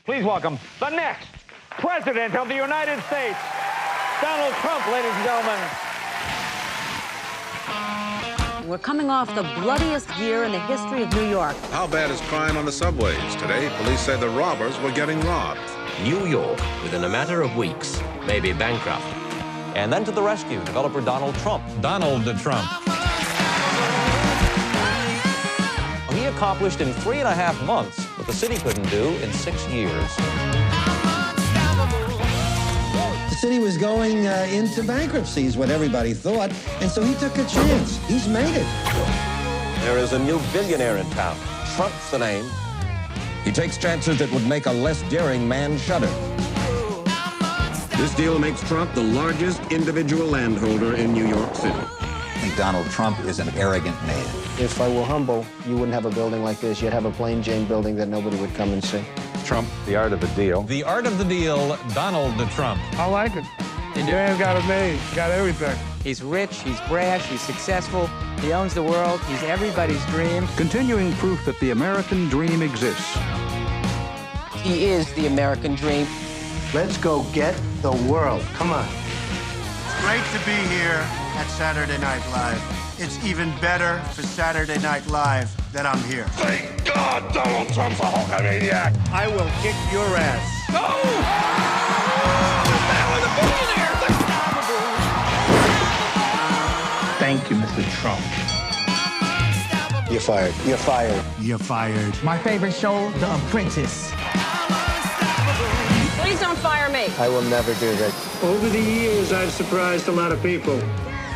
Please welcome the next President of the United States, Donald Trump, ladies and gentlemen. We're coming off the bloodiest year in the history of New York. How bad is crime on the subways? Today, police say the robbers were getting robbed. New York, within a matter of weeks, may be bankrupt. And then to the rescue, developer Donald Trump. Donald Trump. He accomplished in 3.5 months what the city couldn't do in 6 years. The city was going into bankruptcy, is what everybody thought, and so he took a chance. He's made it. There is a new billionaire in town. Trump's the name. He takes chances that would make a less daring man shudder. This deal makes Trump the largest individual landholder in New York City. I think Donald Trump is an arrogant man. If I were humble, you wouldn't have a building like this. You'd have a plain Jane building that nobody would come and see. Trump, the art of the deal. The art of the deal, Donald Trump. I like it. The man's got it made. Got everything. He's rich, he's brash, he's successful, he owns the world, he's everybody's dream. Continuing proof that the American dream exists. He is the American dream. Let's go get the world. Come on. It's great to be here at Saturday Night Live. It's even better for Saturday Night Live that I'm here. Thank God Donald Trump's a Hulkamaniac. I will kick your ass. No! Thank you, Mr. Trump. You're fired. You're fired. You're fired. My favorite show, The Apprentice. Please don't fire me. I will never do that. Over the years, I've surprised a lot of people.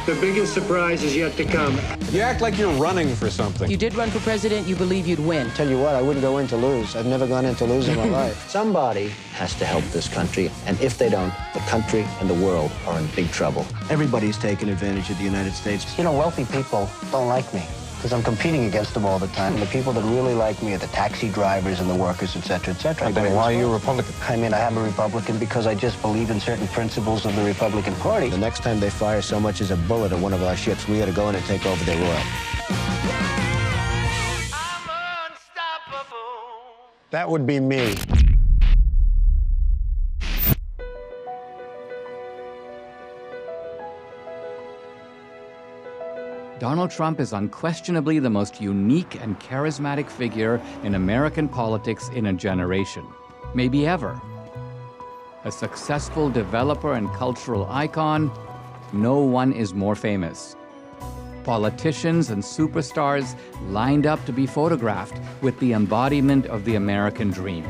The biggest surprise is yet to come. You act like you're running for something. You did run for president, you believe you'd win. Tell you what, I wouldn't go in to lose. I've never gone in to lose in my life. Somebody has to help this country, and if they don't, the country and the world are in big trouble. Everybody's taking advantage of the United States. You know, wealthy people don't like me because I'm competing against them all the time. And the people that really like me are the taxi drivers and the workers, et cetera, et cetera. Then why are you a Republican? I mean, I am a Republican because I just believe in certain principles of the Republican Party. The next time they fire so much as a bullet at one of our ships, we ought to go in and take over their oil. That would be me. Donald Trump is unquestionably the most unique and charismatic figure in American politics in a generation, maybe ever. A successful developer and cultural icon, no one is more famous. Politicians and superstars lined up to be photographed with the embodiment of the American dream.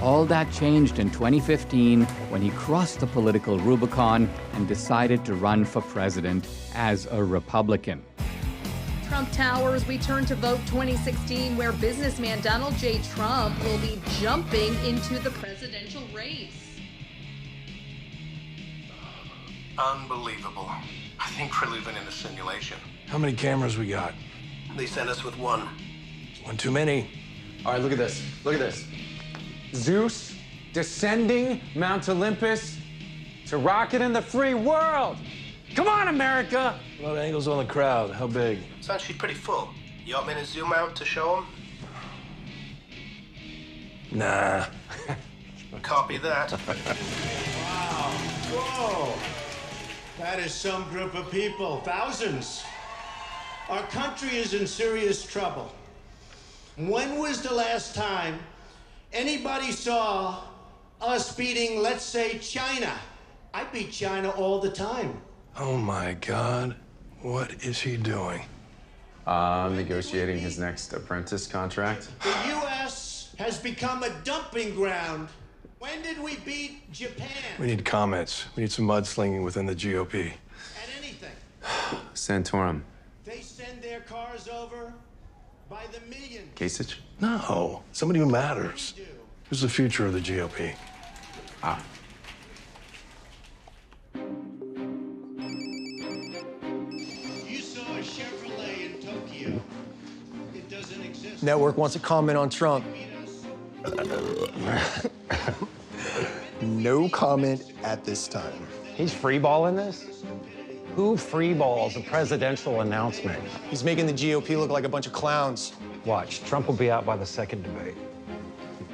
All that changed in 2015 when he crossed the political Rubicon and decided to run for president as a Republican. Trump Towers, we turn to Vote 2016, where businessman Donald J. Trump will be jumping into the presidential race. Unbelievable. I think we're living in a simulation. How many cameras we got? They sent us with one. One too many. All right, look at this. Look at this. Zeus descending Mount Olympus to rocket in the free world. Come on, America! A lot of angles on the crowd. How big? It's actually pretty full. You want me to zoom out to show them? Nah. Copy that. Wow. Whoa. That is some group of people. Thousands. Our country is in serious trouble. When was the last time anybody saw us beating, let's say, China? I beat China all the time. Oh, my God. What is he doing? Negotiating his next apprentice contract. The U.S. has become a dumping ground. When did we beat Japan? We need comments. We need some mudslinging within the GOP. At anything. Santorum. They send their cars over by the millions. Kasich? No. Somebody who matters. Who's the future of the GOP? Ah. You saw a Chevrolet in Tokyo. It doesn't exist. Network wants to comment on Trump. No comment at this time. He's freeballing this? Who freeballs a presidential announcement? He's making the GOP look like a bunch of clowns. Watch, Trump will be out by the second debate.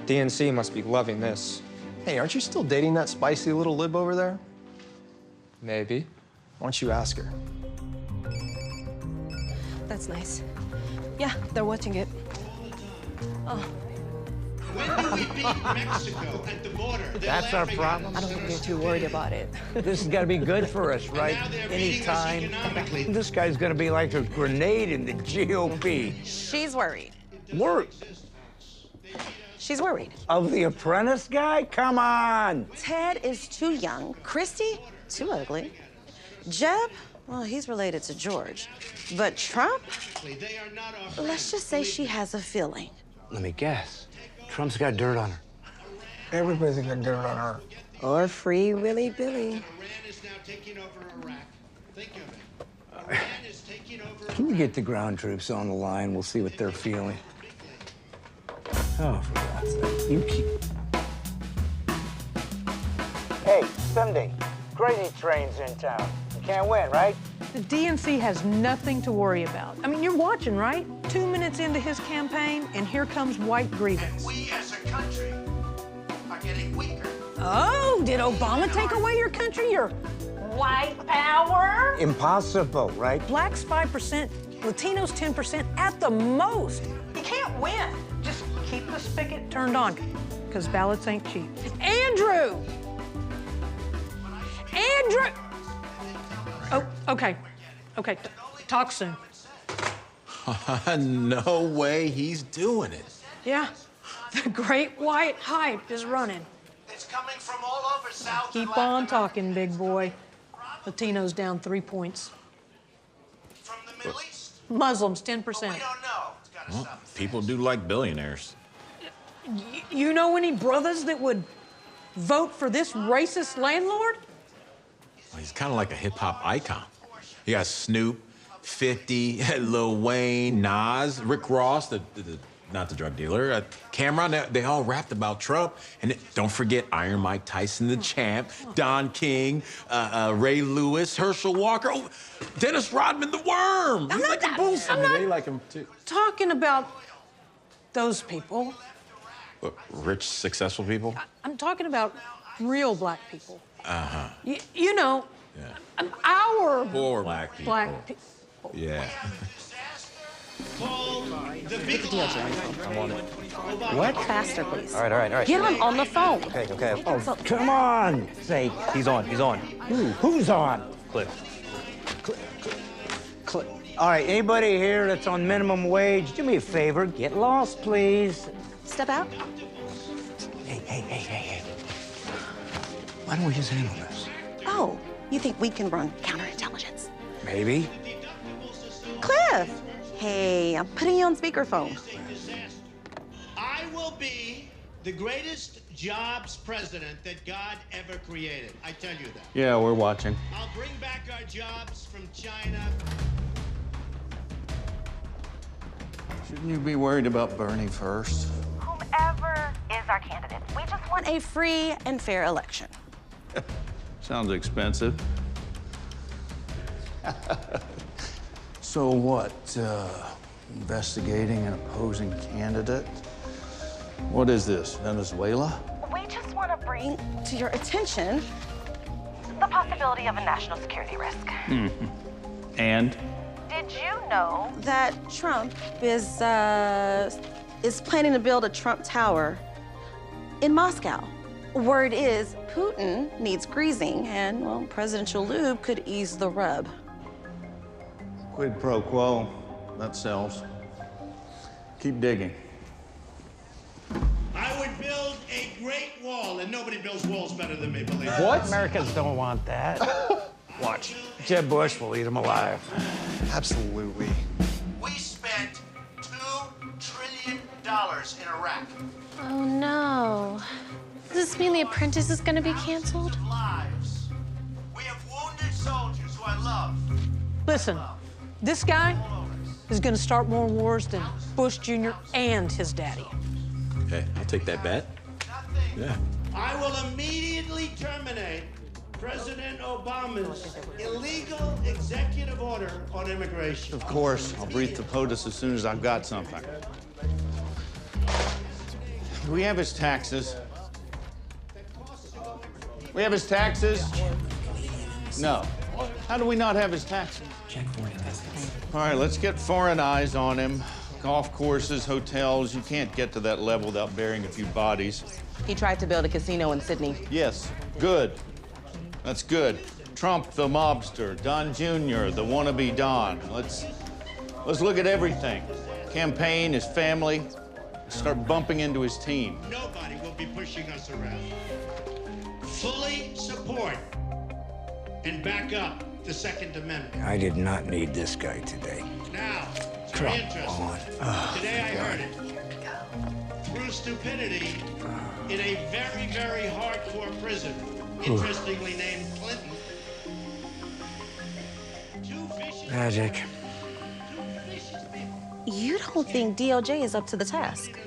DNC must be loving this. Hey, aren't you still dating that spicy little lib over there? Maybe. Why don't you ask her? That's nice. Yeah, they're watching it. Oh. When do we beat Mexico at the border? That's our problem. I don't think they're too worried about it. This has got to be good for us, right? Anytime. This guy's going to be like a grenade in the GOP. She's worried. Worried? She's worried. Of the apprentice guy? Come on. Ted is too young. Christy, too ugly. Jeb, well, he's related to George. But Trump, let's just say she has a feeling. Let me guess. Trump's got dirt on her. Everybody's got dirt on her. Or Free Willy Billy. Iran is now taking over Iraq. Think of it. Iran is taking over. Can you get the ground troops on the line? We'll see what they're feeling. Oh, for God's sake. You keep... Hey, Sunday. Crazy train's in town. You can't win, right? The DNC has nothing to worry about. I mean, you're watching, right? 2 minutes into his campaign, and here comes white grievance. We as a country are getting weaker. Oh, did Obama take away your country, your white power? Impossible, right? Blacks 5%, Latinos 10% at the most. You can't win. Just keep the spigot turned on, because ballots ain't cheap. Andrew! Andrew! Oh, okay. Okay, talk soon. No way he's doing it. Yeah, the great white hype is running. It's coming from all over South. Keep on talking, big boy. Latinos down 3 points. From the Middle East? Muslims, 10%. We don't know. It's gotta Well, stop. people do like billionaires. You know any brothers that would vote for this racist landlord? Well, he's kind of like a hip-hop icon. You got Snoop, 50, Lil Wayne, Nas, Rick Ross, not the drug dealer, Cameron, they all rapped about Trump. And don't forget Iron Mike Tyson, the champ, Don King, Ray Lewis, Herschel Walker, Dennis Rodman, the worm. He's like a bullshit. They like him too. Talking about those people. What, rich, successful people? I'm talking about real black people. Uh-huh. You know, our Poor black people. Yeah. The big I'm on it. What? Faster, please. All right. Get him on the phone. Okay. Oh, come on. Say, He's on. who's on? Cliff. All right, anybody here that's on minimum wage, do me a favor, get lost, please. Step out. Hey. Why don't we just handle this? Oh, you think we can run counterintelligence? Maybe. Cliff! Hey, I'm putting you on speakerphone. I will be the greatest jobs president that God ever created. I tell you that. Yeah, we're watching. I'll bring back our jobs from China. Shouldn't you be worried about Bernie first? Whomever is our candidate, we just want a free and fair election. Sounds expensive. So what, investigating an opposing candidate? What is this, Venezuela? We just want to bring to your attention the possibility of a national security risk. Mm-hmm. And? Did you know that Trump is planning to build a Trump Tower in Moscow? Word is Putin needs greasing, and, well, presidential lube could ease the rub. Quid pro quo. That sells. Keep digging. I would build a great wall, and nobody builds walls better than me, believe me. What? Americans don't want that. Watch. Jeb Bush will eat them alive. Absolutely. We spent $2 trillion in Iraq. Oh, no. Does this mean The Apprentice is going to be canceled? Lives. We have wounded soldiers who I love. Listen, this guy is going to start more wars than Bush Jr. and his daddy. Okay, I'll take that bet. Yeah. I will immediately terminate President Obama's illegal executive order on immigration. Of course, I'll brief the POTUS as soon as I've got something. Do we have his taxes? We have his taxes? No. How do we not have his taxes? Check foreign investments. All right, let's get foreign eyes on him. Golf courses, hotels. You can't get to that level without burying a few bodies. He tried to build a casino in Sydney. Yes, good. That's good. Trump, the mobster. Don Jr., the wannabe Don. Let's look at everything. Campaign, his family. Start bumping into his team. Nobody will be pushing us around. Fully support and back up the Second Amendment. I did not need this guy today. Now, it's Trump very interesting. on. Today I heard it. Through stupidity, in a very, very hardcore prison, interestingly named Clinton. Magic. You don't think DOJ is up to the task?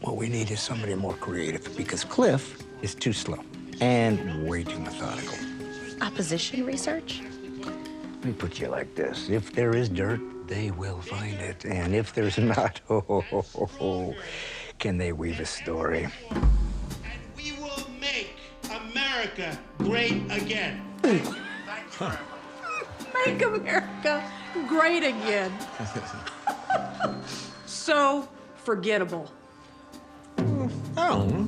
What we need is somebody more creative because Cliff is too slow and way too methodical. Opposition research? Let me put you like this. If there is dirt, they will find it. And if there's not, can they weave a story? And we will make America great again. Make America great again. So forgettable. Oh,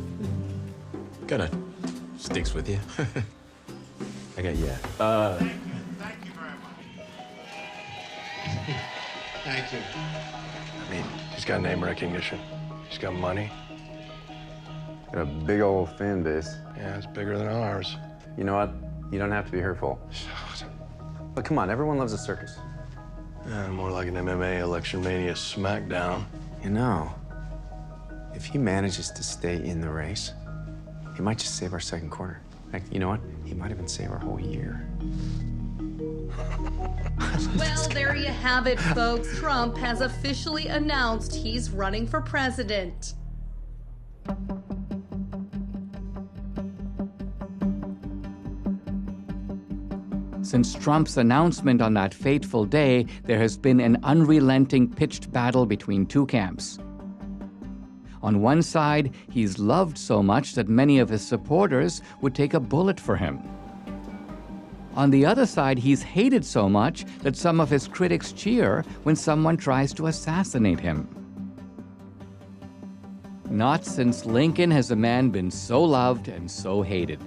kinda sticks with you. I got yeah. Thank you very much. Thank you. I mean, he's got name recognition. He's got money. Got a big old fan base. Yeah, it's bigger than ours. You know what? You don't have to be hurtful. But come on, everyone loves a circus. Yeah, more like an MMA election mania smackdown. You know, if he manages to stay in the race, he might just save our second quarter. Heck, you know what? He might even save our whole year. Well, there you have it, folks. Trump has officially announced he's running for president. Since Trump's announcement on that fateful day, there has been an unrelenting pitched battle between two camps. On one side, he's loved so much that many of his supporters would take a bullet for him. On the other side, he's hated so much that some of his critics cheer when someone tries to assassinate him. Not since Lincoln has a man been so loved and so hated.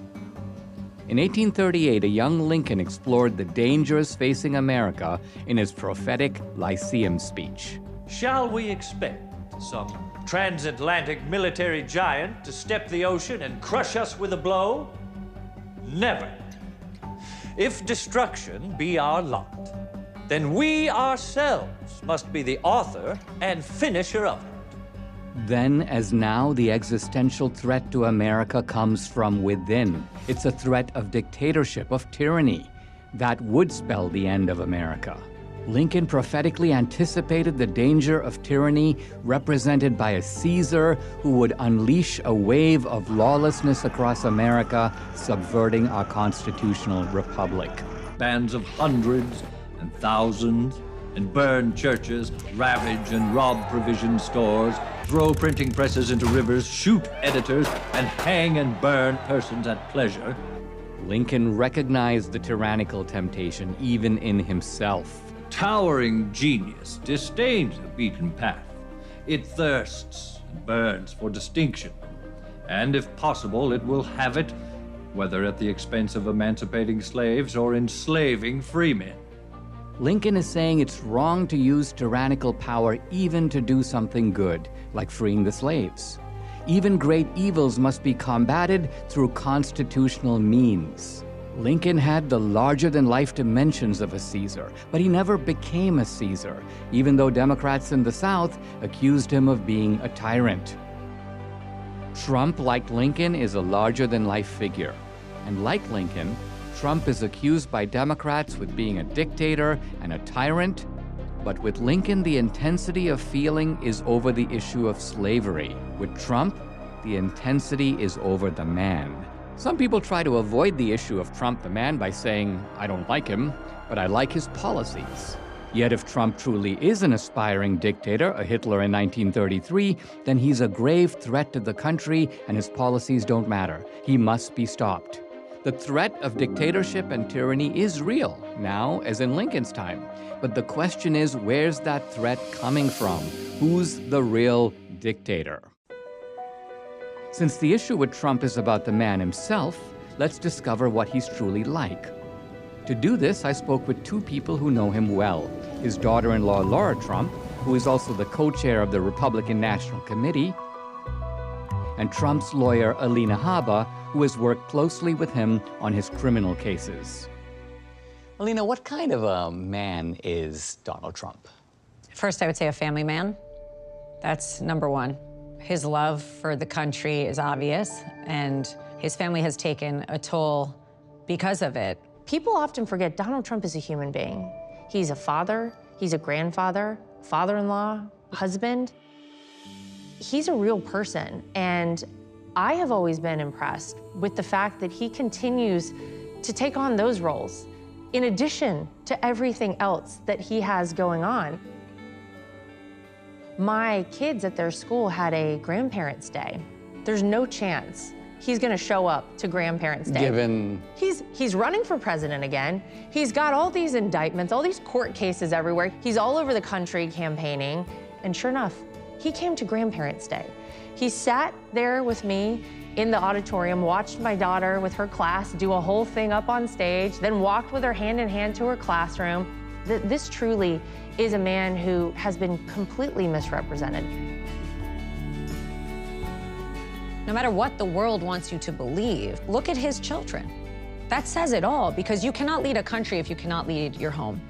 In 1838, a young Lincoln explored the dangers facing America in his prophetic Lyceum speech. Shall we expect some transatlantic military giant to step the ocean and crush us with a blow? Never. If destruction be our lot, then we ourselves must be the author and finisher of it. Then, as now, the existential threat to America comes from within. It's a threat of dictatorship, of tyranny. That would spell the end of America. Lincoln prophetically anticipated the danger of tyranny represented by a Caesar who would unleash a wave of lawlessness across America, subverting our constitutional republic. Bands of hundreds and thousands, and burn churches, ravage and rob provision stores, throw printing presses into rivers, shoot editors, and hang and burn persons at pleasure. Lincoln recognized the tyrannical temptation even in himself. Towering genius disdains the beaten path. It thirsts and burns for distinction. And if possible, it will have it, whether at the expense of emancipating slaves or enslaving free men. Lincoln is saying it's wrong to use tyrannical power even to do something good, like freeing the slaves. Even great evils must be combated through constitutional means. Lincoln had the larger-than-life dimensions of a Caesar, but he never became a Caesar, even though Democrats in the South accused him of being a tyrant. Trump, like Lincoln, is a larger-than-life figure. And like Lincoln, Trump is accused by Democrats with being a dictator and a tyrant, but with Lincoln, the intensity of feeling is over the issue of slavery. With Trump, the intensity is over the man. Some people try to avoid the issue of Trump the man by saying, I don't like him, but I like his policies. Yet if Trump truly is an aspiring dictator, a Hitler in 1933, then he's a grave threat to the country and his policies don't matter. He must be stopped. The threat of dictatorship and tyranny is real, now as in Lincoln's time. But the question is, where's that threat coming from? Who's the real dictator? Since the issue with Trump is about the man himself, let's discover what he's truly like. To do this, I spoke with two people who know him well. His daughter-in-law, Lara Trump, who is also the co-chair of the Republican National Committee, and Trump's lawyer, Alina Habba, who has worked closely with him on his criminal cases. Alina, what kind of a man is Donald Trump? First, I would say a family man. That's number one. His love for the country is obvious, and his family has taken a toll because of it. People often forget Donald Trump is a human being. He's a father, he's a grandfather, father-in-law, husband. He's a real person, and I have always been impressed with the fact that he continues to take on those roles in addition to everything else that he has going on. My kids at their school had a grandparents' day. There's no chance he's gonna show up to grandparents' day. Given? He's running for president again. He's got all these indictments, all these court cases everywhere. He's all over the country campaigning, and sure enough, he came to grandparents' day. He sat there with me in the auditorium, watched my daughter with her class do a whole thing up on stage, then walked with her hand in hand to her classroom. This truly is a man who has been completely misrepresented. No matter what the world wants you to believe, look at his children. That says it all, because you cannot lead a country if you cannot lead your home.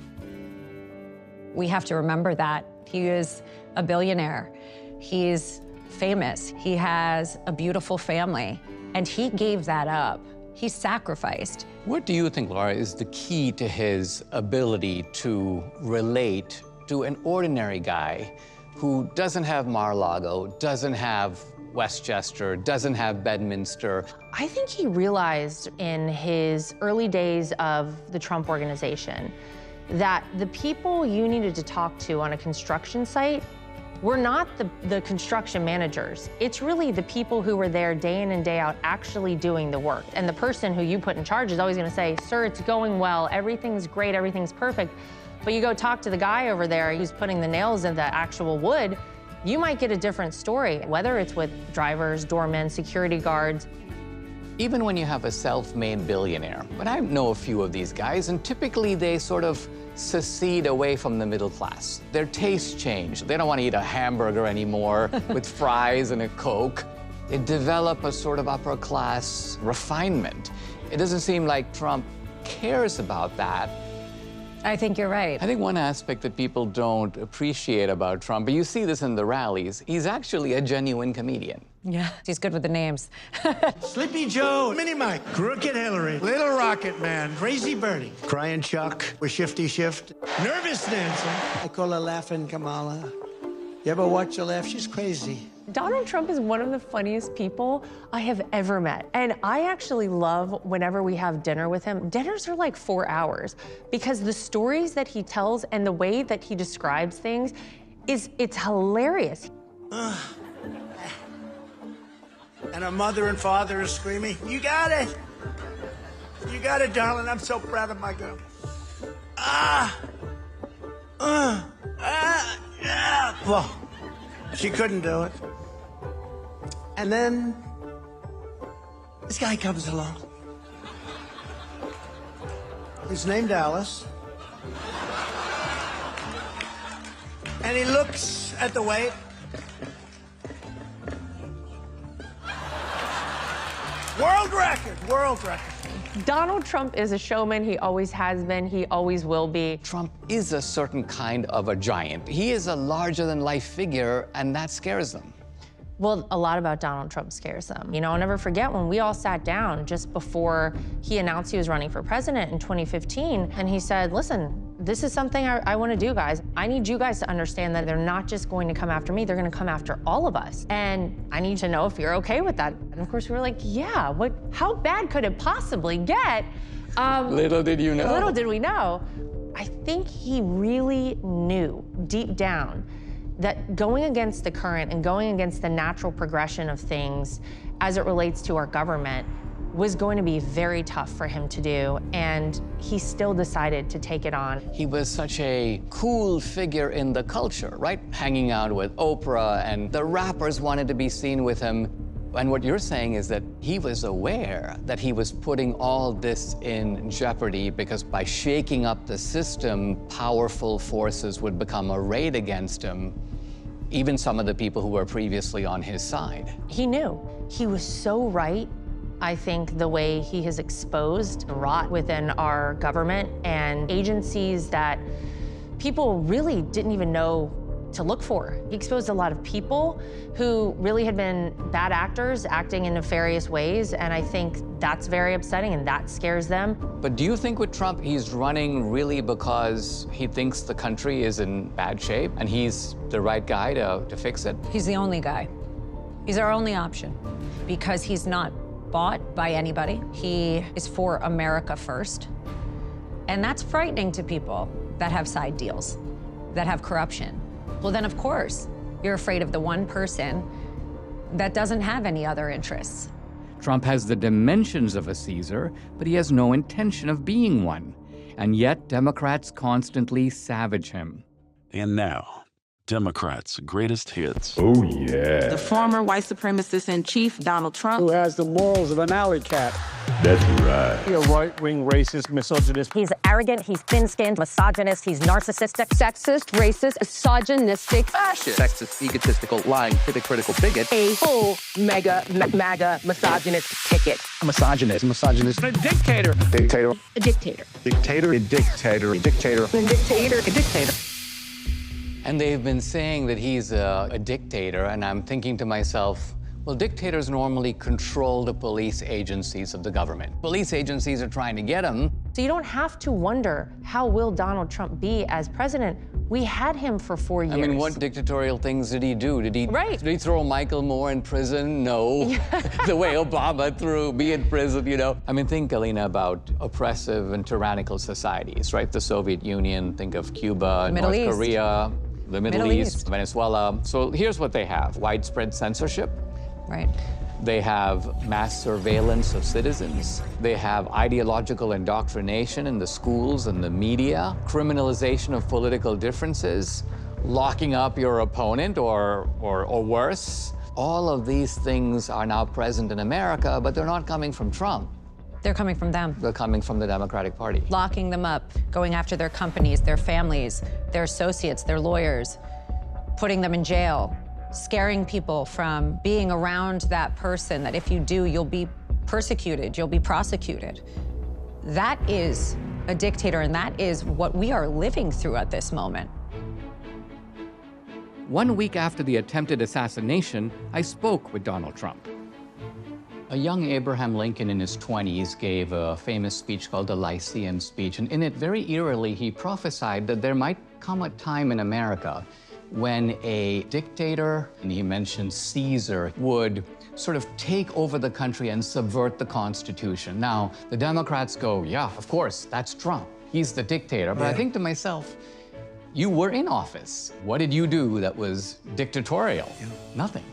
We have to remember that. He is a billionaire. He's famous. He has a beautiful family, and he gave that up. He sacrificed. What do you think, Lara, is the key to his ability to relate to an ordinary guy who doesn't have Mar-a-Lago, doesn't have Westchester, doesn't have Bedminster? I think he realized in his early days of the Trump organization that the people you needed to talk to on a construction site were not the construction managers. It's really the people who were there day in and day out actually doing the work. And the person who you put in charge is always gonna say, sir, it's going well, everything's great, everything's perfect. But you go talk to the guy over there who's putting the nails in the actual wood, you might get a different story, whether it's with drivers, doormen, security guards. Even when you have a self-made billionaire, but I know a few of these guys, and typically they sort of secede away from the middle class. Their tastes change. They don't want to eat a hamburger anymore with fries and a Coke. They develop a sort of upper class refinement. It doesn't seem like Trump cares about that. I think you're right. I think one aspect that people don't appreciate about Trump, but you see this in the rallies, he's actually a genuine comedian. Yeah, he's good with the names. Sleepy Joe, Mini Mike, Crooked Hillary, Little Rocket Man, Crazy Bertie, Crying Chuck, with Shifty Shift, Nervous Nancy. I call her Laughing Kamala. You ever watch her laugh? She's crazy. Donald Trump is one of the funniest people I have ever met. And I actually love whenever we have dinner with him. Dinners are like 4 hours because the stories that he tells and the way that he describes things it's hilarious. And her mother and father are screaming, you got it. You got it, darling. I'm so proud of my girl. Well, she couldn't do it. And then this guy comes along. He's named Alice. And he looks at the weight. World record, world record. Donald Trump is a showman. He always has been. He always will be. Trump is a certain kind of a giant. He is a larger-than-life figure, and that scares them. Well, a lot about Donald Trump scares them. You know, I'll never forget when we all sat down just before he announced he was running for president in 2015, and he said, listen, this is something I want to do, guys. I need you guys to understand that they're not just going to come after me, they're going to come after all of us. And I need to know if you're okay with that. And of course, we were like, yeah, how bad could it possibly get? Little did you know. Little did we know. I think he really knew deep down that going against the current and going against the natural progression of things as it relates to our government was going to be very tough for him to do, and he still decided to take it on. He was such a cool figure in the culture, right? Hanging out with Oprah, and the rappers wanted to be seen with him. And what you're saying is that he was aware that he was putting all this in jeopardy because by shaking up the system, powerful forces would become arrayed against him, even some of the people who were previously on his side. He knew. He was so right. I think the way he has exposed rot within our government and agencies that people really didn't even know to look for. He exposed a lot of people who really had been bad actors acting in nefarious ways, and I think that's very upsetting and that scares them. But do you think with Trump, he's running really because he thinks the country is in bad shape and he's the right guy to fix it? He's the only guy. He's our only option because he's not bought by anybody. He is for America first. And that's frightening to people that have side deals, that have corruption. Well, then, of course, you're afraid of the one person that doesn't have any other interests. Trump has the dimensions of a Caesar, but he has no intention of being one. And yet, Democrats constantly savage him. And now, Democrats' greatest hits. Oh, yeah. The former white supremacist in chief, Donald Trump. Who has the morals of an alley cat. That's right. He's a right-wing racist, misogynist. He's arrogant, he's thin-skinned, misogynist, he's narcissistic, sexist, racist, misogynistic, fascist, sexist, egotistical, lying, hypocritical bigot. A full MAGA misogynist ticket. A misogynist. A dictator. Dictator. A dictator. Dictator. A dictator. A dictator. A dictator. A dictator. And they've been saying that he's a dictator, and I'm thinking to myself, well, dictators normally control the police agencies of the government. Police agencies are trying to get him. So you don't have to wonder, how will Donald Trump be as president? We had him for 4 years. I mean, what dictatorial things did he do? Did he throw Michael Moore in prison? No. The way Obama threw me in prison, you know? I mean, think, Alina, about oppressive and tyrannical societies, right? The Soviet Union, think of Cuba, North Korea, the Middle East, Venezuela. So here's what they have: widespread censorship. Right. They have mass surveillance of citizens. They have ideological indoctrination in the schools and the media, criminalization of political differences, locking up your opponent or worse. All of these things are now present in America, but they're not coming from Trump. They're coming from them. They're coming from the Democratic Party. Locking them up, going after their companies, their families, their associates, their lawyers, putting them in jail, scaring people from being around that person, that if you do, you'll be persecuted, you'll be prosecuted. That is a dictator, and that is what we are living through at this moment. 1 week after the attempted assassination, I spoke with Donald Trump. A young Abraham Lincoln in his 20s gave a famous speech called the Lyceum Speech, and in it, very eerily, he prophesied that there might come a time in America when a dictator, and he mentioned Caesar, would sort of take over the country and subvert the Constitution. Now, the Democrats go, yeah, of course, that's Trump. He's the dictator. But I think to myself, you were in office. What did you do that was dictatorial? Nothing.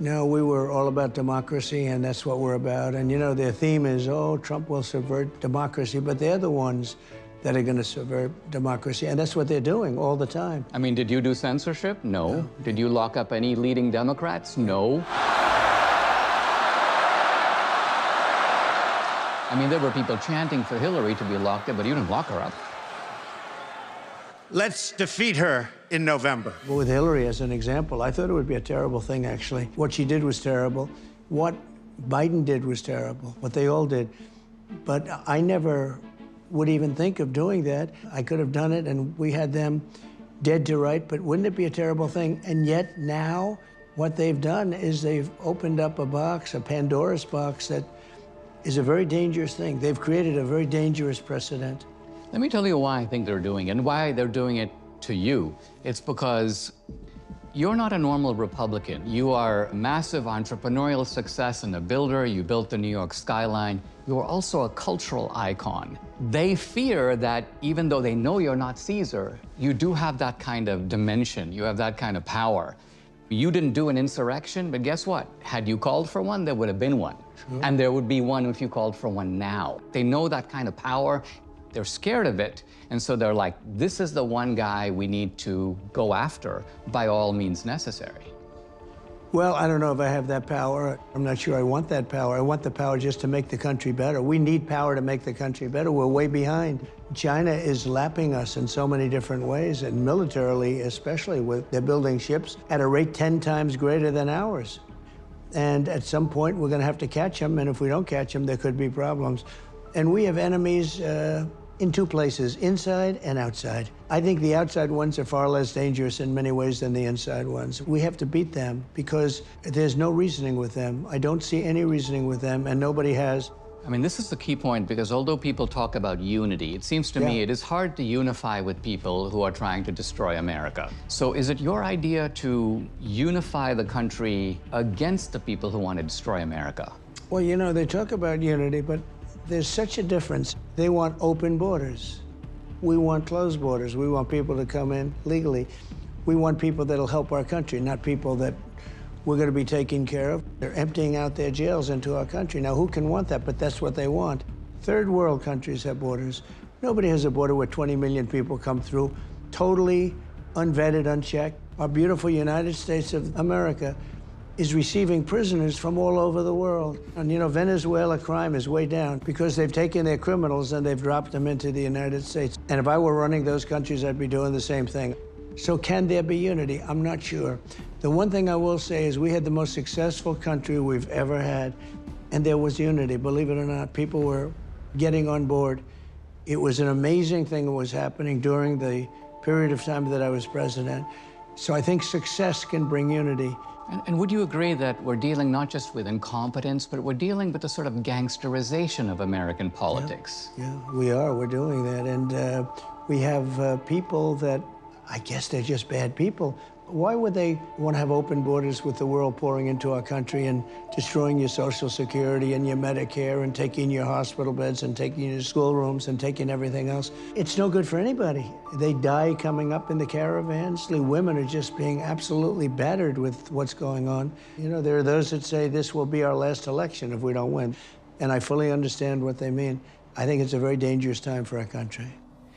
No, we were all about democracy, and that's what we're about. And, you know, their theme is, oh, Trump will subvert democracy, but they're the ones that are going to subvert democracy, and that's what they're doing all the time. I mean, did you do censorship? No. Did you lock up any leading Democrats? No. I mean, there were people chanting for Hillary to be locked up, but you didn't lock her up. Let's defeat her in November. Well, with Hillary as an example, I thought it would be a terrible thing, actually. What she did was terrible. What Biden did was terrible. What they all did. But I never would even think of doing that. I could have done it, and we had them dead to right, but wouldn't it be a terrible thing? And yet now, what they've done is they've opened up a box, a Pandora's box, that is a very dangerous thing. They've created a very dangerous precedent. Let me tell you why I think they're doing it and why they're doing it to you. It's because You're not a normal Republican. You are a massive entrepreneurial success and a builder. You built the New York skyline. You're also a cultural icon. They fear that even though they know you're not Caesar, you do have that kind of dimension. You have that kind of power. You didn't do an insurrection, but guess what? Had you called for one, there would have been one. Sure. And there would be one if you called for one now. They know that kind of power. They're scared of it. And so they're like, this is the one guy we need to go after by all means necessary. Well, I don't know if I have that power. I'm not sure I want that power. I want the power just to make the country better. We need power to make the country better. We're way behind. China is lapping us in so many different ways, and militarily especially. They're building ships at a rate 10 times greater than ours. And at some point, we're going to have to catch them, and if we don't catch them, there could be problems. And we have enemies in two places, inside and outside. I think the outside ones are far less dangerous in many ways than the inside ones. We have to beat them because there's no reasoning with them. I don't see any reasoning with them, and nobody has. I mean, this is the key point, because although people talk about unity, it seems to me it is hard to unify with people who are trying to destroy America. So is it your idea to unify the country against the people who want to destroy America? Well, you know, they talk about unity, but there's such a difference. They want open borders. We want closed borders. We want people to come in legally. We want people that'll help our country, not people that we're going to be taking care of. They're emptying out their jails into our country. Now, who can want that? But that's what they want. Third world countries have borders. Nobody has a border where 20 million people come through, totally unvetted, unchecked. Our beautiful United States of America is receiving prisoners from all over the world. And you know, Venezuela crime is way down because they've taken their criminals and they've dropped them into the United States. And if I were running those countries, I'd be doing the same thing. So can there be unity? I'm not sure. The one thing I will say is we had the most successful country we've ever had, and there was unity, believe it or not. People were getting on board. It was an amazing thing that was happening during the period of time that I was president. So I think success can bring unity. And would you agree that we're dealing not just with incompetence, but we're dealing with the sort of gangsterization of American politics? Yeah, we are. We're doing that. And we have people that, I guess they're just bad people. Why would they want to have open borders with the world pouring into our country and destroying your Social Security and your Medicare and taking your hospital beds and taking your schoolrooms and taking everything else? It's no good for anybody. They die coming up in the caravans. The women are just being absolutely battered with what's going on. You know, there are those that say this will be our last election if we don't win. And I fully understand what they mean. I think it's a very dangerous time for our country.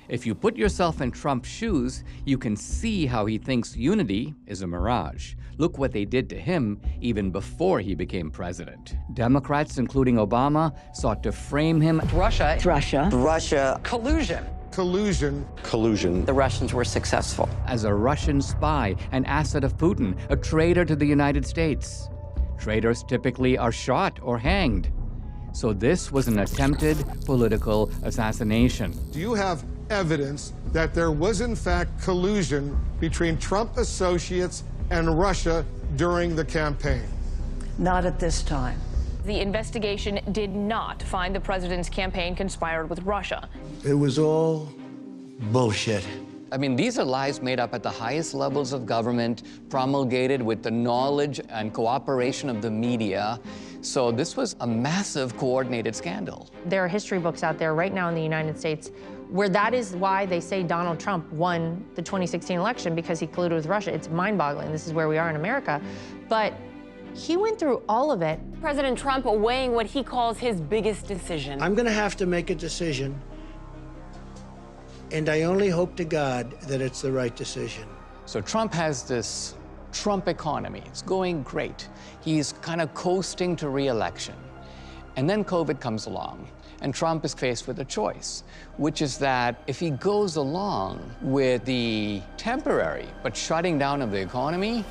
If you put yourself in Trump's shoes, you can see how he thinks unity is a mirage. Look what they did to him even before he became president. Democrats, including Obama, sought to frame him. Russia. Collusion. Collusion. The Russians were successful. As a Russian spy, an asset of Putin, a traitor to the United States. Traitors typically are shot or hanged. So this was an attempted political assassination. Do you have evidence that there was in fact collusion between Trump associates and Russia during the campaign? Not at this time. The investigation did not find the president's campaign conspired with Russia. It was all bullshit. I mean, these are lies made up at the highest levels of government, promulgated with the knowledge and cooperation of the media. So this was a massive coordinated scandal. There are history books out there right now in the United States where that is why they say Donald Trump won the 2016 election, because he colluded with Russia. It's mind-boggling. This is where we are in America. But he went through all of it. President Trump weighing what he calls his biggest decision. I'm going to have to make a decision, and I only hope to God that it's the right decision. So Trump has this Trump economy. It's going great. He's kind of coasting to re-election. And then COVID comes along, and Trump is faced with a choice, which is that if he goes along with the temporary but shutting down of the economy,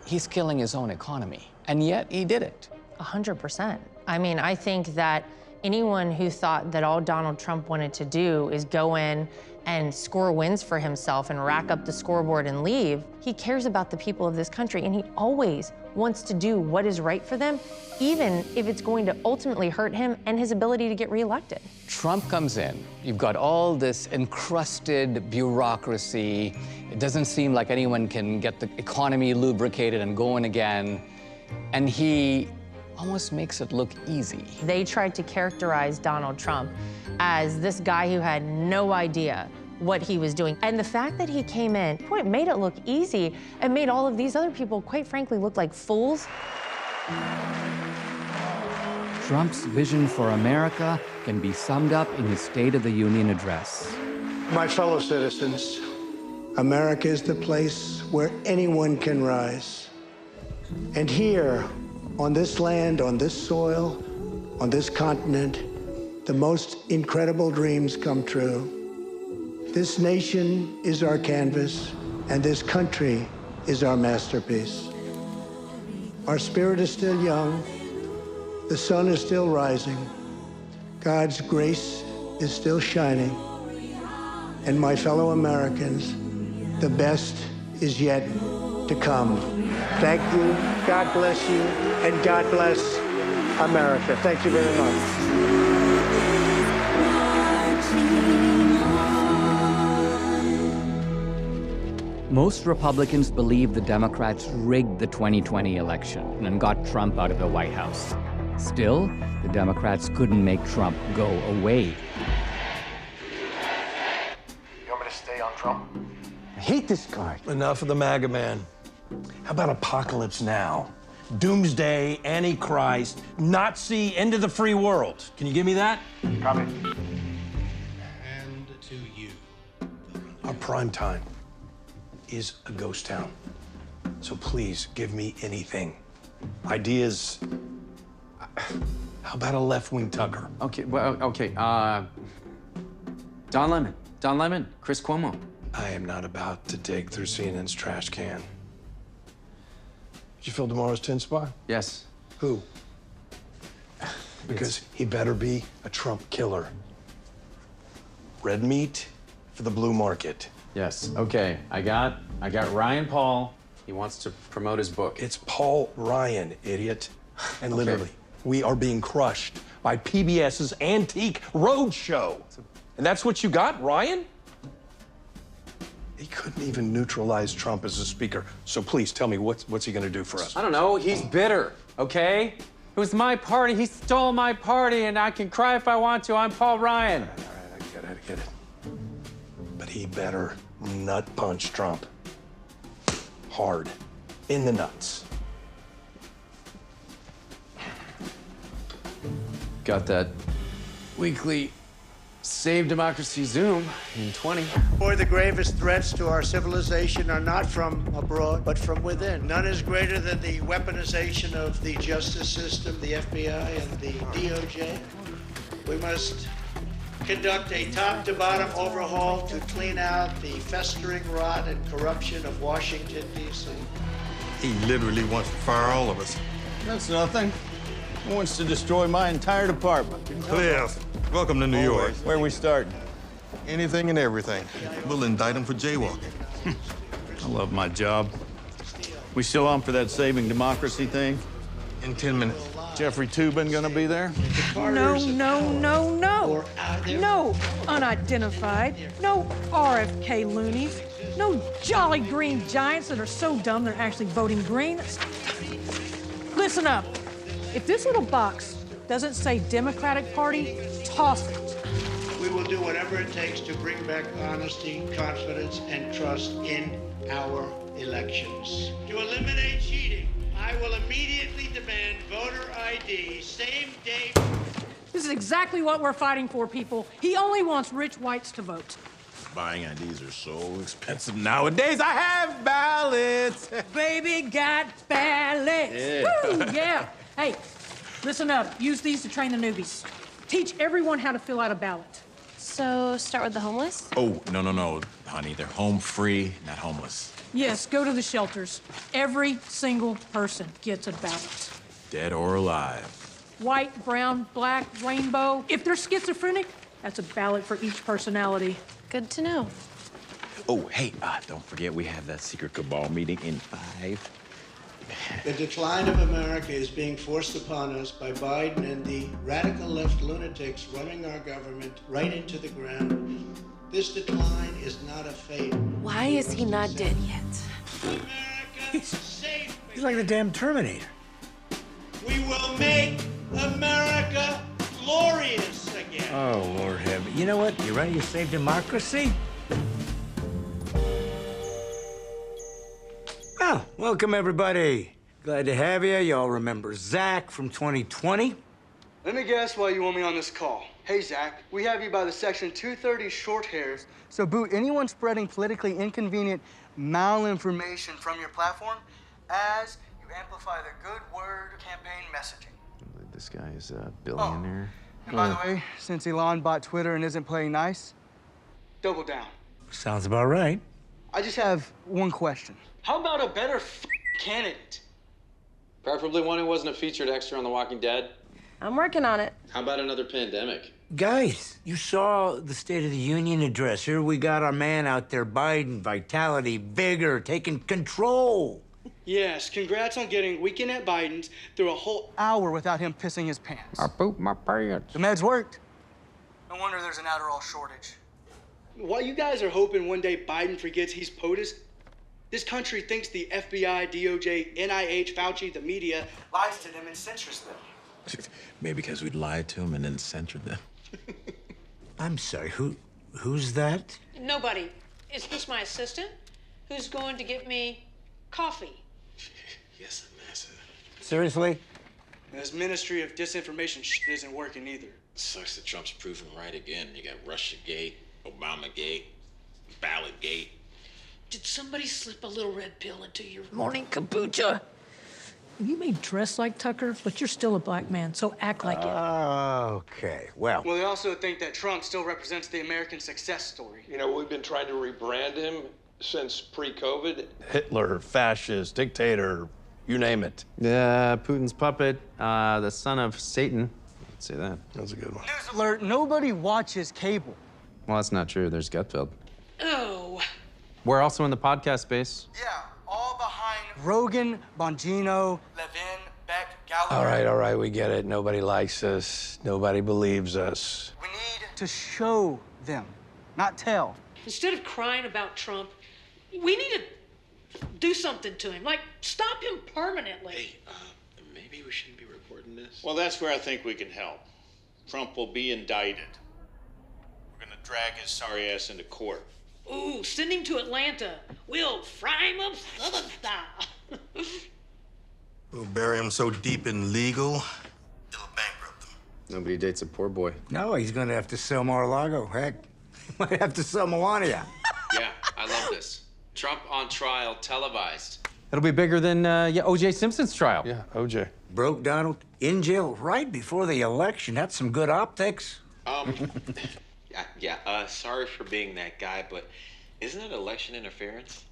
he's killing his own economy. And yet he did it. 100%. I mean, I think that Anyone who thought that all Donald Trump wanted to do is go in and score wins for himself and rack up the scoreboard and leave, he cares about the people of this country, and he always wants to do what is right for them, even if it's going to ultimately hurt him and his ability to get reelected. Trump comes in, you've got all this encrusted bureaucracy. It doesn't seem like anyone can get the economy lubricated and going again. And he almost makes it look easy. They tried to characterize Donald Trump as this guy who had no idea what he was doing. And the fact that he came in, boy, it made it look easy and made all of these other people, quite frankly, look like fools. Trump's vision for America can be summed up in his State of the Union address. My fellow citizens, America is the place where anyone can rise. And here, on this land, on this soil, on this continent, the most incredible dreams come true. This nation is our canvas, and this country is our masterpiece. Our spirit is still young. The sun is still rising. God's grace is still shining. And my fellow Americans, the best is yet to come. Thank you, God bless you, and God bless America. Thank you very much. Most Republicans believe the Democrats rigged the 2020 election and got Trump out of the White House. Still, the Democrats couldn't make Trump go away. You want me to stay on Trump? I hate this guy. Enough of the MAGA man. How about apocalypse now? Doomsday, Antichrist, Nazi, end of the free world. Can you give me that? Copy. And to you. Our prime time is a ghost town. So please give me anything. Ideas. How about a left-wing Tucker? Okay, well, okay. Don Lemon, Chris Cuomo. I am not about to dig through CNN's trash can. Did you fill tomorrow's 10 spot? Yes. Who? Because he better be a Trump killer. Red meat for the blue market. Yes. Okay. I got Ryan Paul. He wants to promote his book. It's Paul Ryan, idiot. And literally, we are being crushed by PBS's antique roadshow. And that's what you got, Ryan? He couldn't even neutralize Trump as a speaker. So please tell me, what's he gonna do for us? I don't know. He's bitter, okay? It was my party. He stole my party, and I can cry if I want to. I'm Paul Ryan. All right, I get it. But he better nut punch Trump. Hard. In the nuts. Got that weekly Save Democracy Zoom in 20. For the gravest threats to our civilization are not from abroad, but from within. None is greater than the weaponization of the justice system, the FBI, and the DOJ. We must conduct a top-to-bottom overhaul to clean out the festering rot and corruption of Washington, D.C. He literally wants to fire all of us. That's nothing. He wants to destroy my entire department. Cliff, welcome to New York. Where are we starting? Anything and everything. We'll indict him for jaywalking. I love my job. We still on for that saving democracy thing? In 10 minutes. Jeffrey Toobin gonna be there? No. No unidentified. No RFK loonies. No jolly green giants that are so dumb they're actually voting green. Listen up. If this little box doesn't say Democratic Party, toss it. We will do whatever it takes to bring back honesty, confidence, and trust in our elections. To eliminate cheating, I will immediately demand voter ID, same day. This is exactly what we're fighting for, people. He only wants rich whites to vote. Buying IDs are so expensive nowadays. I have ballots. Baby got ballots. Yeah. Woo, yeah. Hey, listen up. Use these to train the newbies. Teach everyone how to fill out a ballot. So start with the homeless? Oh, no, honey. They're home free, not homeless. Yes, go to the shelters. Every single person gets a ballot. Dead or alive. white, brown, black, rainbow. If they're schizophrenic, that's a ballot for each personality. Good to know. Oh, hey, don't forget we have that secret cabal meeting in 5. The decline of America is being forced upon us by Biden and the radical left lunatics running our government right into the ground. This decline is not a fate. Why is he not dead yet? He's like the damn Terminator. We will make America glorious again. Oh, Lord heaven. You know what? You ready to save democracy? Well, welcome, everybody. Glad to have you. Y'all remember Zach from 2020? Let me guess why you want me on this call. Hey, Zach, we have you by the Section 230 short hairs, so boot anyone spreading politically inconvenient malinformation from your platform as you amplify the good word campaign messaging. This guy is a billionaire. And by the way, since Elon bought Twitter and isn't playing nice, double down. Sounds about right. I just have one question. How about a better candidate? Preferably one who wasn't a featured extra on The Walking Dead. I'm working on it. How about another pandemic? Guys, you saw the State of the Union address. Here we got our man out there, Biden, vitality, vigor, taking control. Yes, congrats on getting Weekend at Biden's through a whole hour without him pissing his pants. I pooped my pants. The meds worked. No wonder there's an Adderall shortage. While you guys are hoping one day Biden forgets he's POTUS, this country thinks the FBI, DOJ, NIH, Fauci, the media lies to them and censors them. Maybe because we lied to him and then censored them. I'm sorry, who's that? Nobody. Is this my assistant? Who's going to get me coffee? Yes, Massa. Seriously? And this Ministry of Disinformation isn't working either. Sucks that Trump's proven right again. You got Russiagate, Obamagate, Ballotgate. Did somebody slip a little red pill into your morning kombucha? You may dress like Tucker, but you're still a black man, so act like it. Okay, well. Well, they also think that Trump still represents the American success story. You know, we've been trying to rebrand him since pre-COVID. Hitler, fascist, dictator, you name it. Putin's puppet, the son of Satan. Let's say that. That's a good one. News alert, nobody watches cable. Well, that's not true. There's Gutfeld. Oh. We're also in the podcast space. Yeah, all behind Rogan, Bongino, Levin, Beck, All Gallagher. right, we get it. Nobody likes us. Nobody believes us. We need to show them, not tell. Instead of crying about Trump, we need to do something to him, like stop him permanently. Hey, maybe we shouldn't be reporting this. Well, that's where I think we can help. Trump will be indicted. We're gonna drag his sorry ass into court. Ooh, send him to Atlanta. We'll fry him up Southern style. We'll bury him so deep in legal, it'll bankrupt them. Nobody dates a poor boy. No, he's gonna have to sell Mar-a-Lago. Heck, he might have to sell Melania. Yeah, I love this. Trump on trial, televised. It'll be bigger than O.J. Simpson's trial. Yeah, OJ. Broke Donald in jail right before the election. That's some good optics. Sorry for being that guy, but isn't it election interference?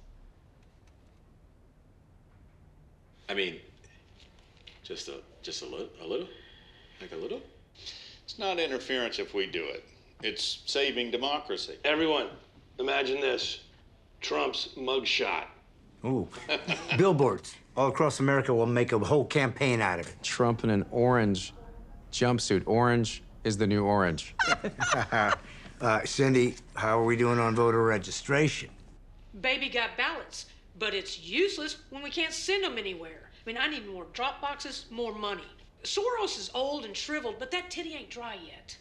I mean, just a little? Like a little? It's not interference if we do it. It's saving democracy. Everyone, imagine this. Trump's mugshot. Ooh, billboards all across America will make a whole campaign out of it. Trump in an orange jumpsuit. Orange is the new orange. Cindy, how are we doing on voter registration? Baby got ballots, but it's useless when we can't send them anywhere. I mean, I need more drop boxes, more money. Soros is old and shriveled, but that titty ain't dry yet.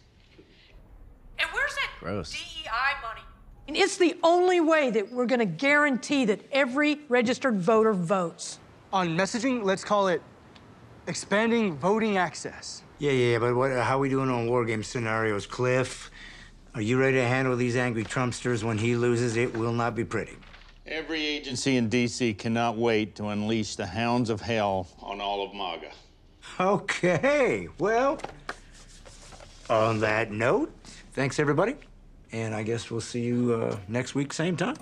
And where's that Gross. DEI money? And it's the only way that we're gonna guarantee that every registered voter votes. On messaging, let's call it expanding voting access. Yeah, but how are we doing on war game scenarios? Cliff, are you ready to handle these angry Trumpsters when he loses? It will not be pretty. Every agency in D.C. cannot wait to unleash the hounds of hell on all of MAGA. Okay, well, on that note, thanks, everybody. And I guess we'll see you next week, same time.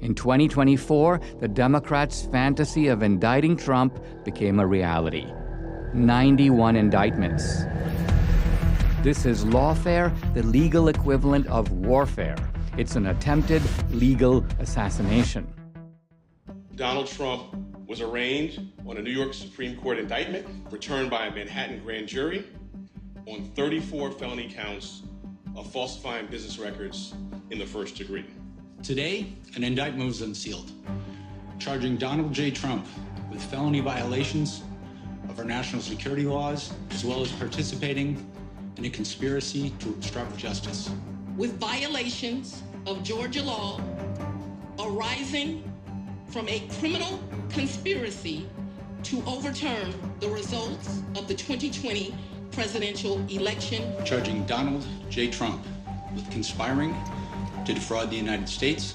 In 2024, the Democrats' fantasy of indicting Trump became a reality. 91 indictments. This is lawfare, the legal equivalent of warfare. It's an attempted legal assassination. Donald Trump was arraigned on a New York Supreme Court indictment returned by a Manhattan grand jury on 34 felony counts of falsifying business records in the first degree. Today, an indictment was unsealed, charging Donald J. Trump with felony violations of our national security laws, as well as participating in a conspiracy to obstruct justice. With violations of Georgia law arising from a criminal conspiracy to overturn the results of the 2020 presidential election. Charging Donald J. Trump with conspiring to defraud the United States,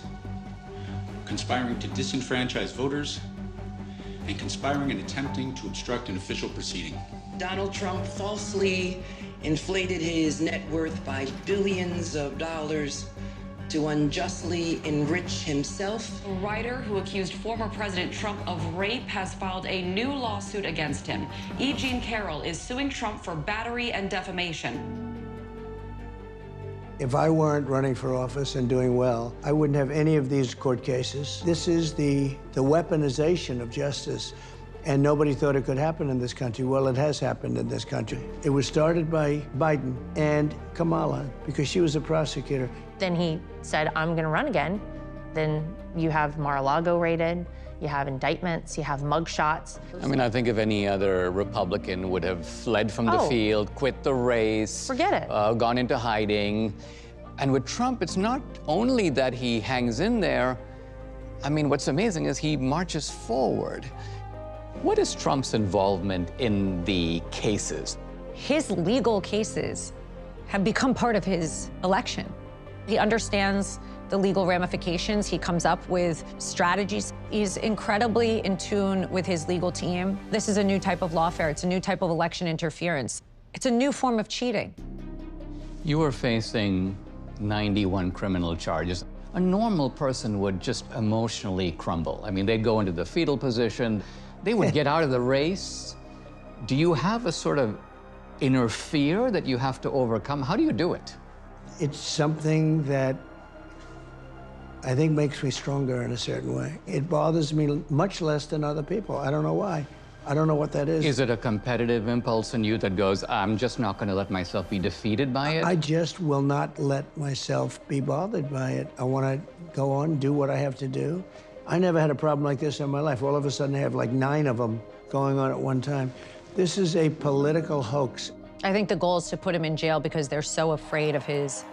conspiring to disenfranchise voters, and conspiring and attempting to obstruct an official proceeding. Donald Trump falsely inflated his net worth by billions of dollars to unjustly enrich himself. A writer who accused former President Trump of rape has filed a new lawsuit against him. E. Jean Carroll is suing Trump for battery and defamation. If I weren't running for office and doing well, I wouldn't have any of these court cases. This is the weaponization of justice, and nobody thought it could happen in this country. Well, it has happened in this country. It was started by Biden and Kamala because she was a prosecutor. Then he said, I'm going to run again. Then you have Mar-a-Lago raided, you have indictments, you have mugshots. I mean, I think if any other Republican would have fled from the field, quit the race. Forget it. Gone into hiding. And with Trump, it's not only that he hangs in there. I mean, what's amazing is he marches forward. What is Trump's involvement in the cases? His legal cases have become part of his election. He understands the legal ramifications. He comes up with strategies. He's incredibly in tune with his legal team. This is a new type of lawfare. It's a new type of election interference. It's a new form of cheating. You are facing 91 criminal charges. A normal person would just emotionally crumble. I mean, they'd go into the fetal position. They would get out of the race. Do you have a sort of inner fear that you have to overcome? How do you do it? It's something that I think makes me stronger in a certain way. It bothers me much less than other people. I don't know why. I don't know what that is. Is it a competitive impulse in you that goes, I'm just not going to let myself be defeated by it? I just will not let myself be bothered by it. I want to go on, do what I have to do. I never had a problem like this in my life. All of a sudden, I have like 9 of them going on at one time. This is a political hoax. I think the goal is to put him in jail because they're so afraid of his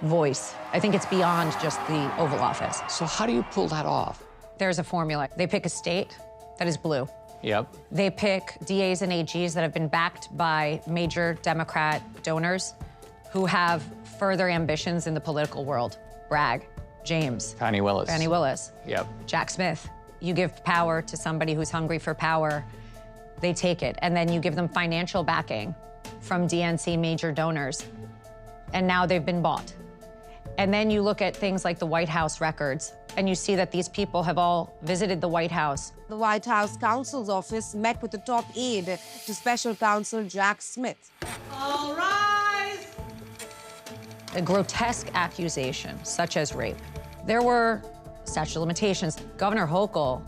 voice. I think it's beyond just the Oval Office. So how do you pull that off? There's a formula. They pick a state that is blue. Yep. They pick DAs and AGs that have been backed by major Democrat donors who have further ambitions in the political world. Bragg, James. Fani Willis. Fani Willis. Yep. Jack Smith. You give power to somebody who's hungry for power, they take it. And then you give them financial backing from DNC major donors. And now they've been bought. And then you look at things like the White House records, and you see that these people have all visited the White House. The White House counsel's office met with the top aide to Special Counsel Jack Smith. All rise. A grotesque accusation, such as rape. There were statute of limitations. Governor Hochul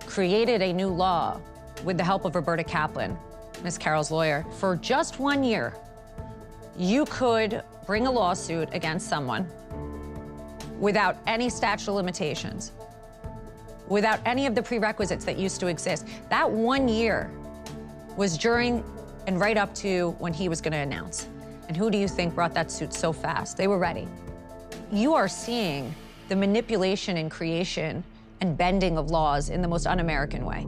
created a new law with the help of Roberta Kaplan, Ms. Carroll's lawyer. For just 1 year, you could bring a lawsuit against someone without any statute of limitations, without any of the prerequisites that used to exist. That 1 year was during and right up to when he was going to announce. And who do you think brought that suit so fast? They were ready. You are seeing the manipulation and creation and bending of laws in the most un-American way.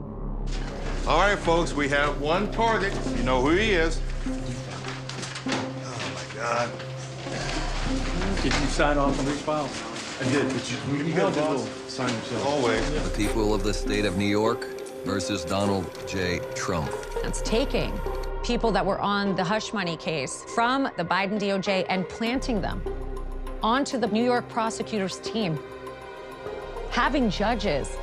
All right, folks, we have one target. You know who he is. Oh, my God. Did you sign off on these files? I did, but you got to sign yourself. Always. The people of the state of New York versus Donald J. Trump. That's taking people that were on the hush money case from the Biden DOJ and planting them onto the New York prosecutor's team. Having judges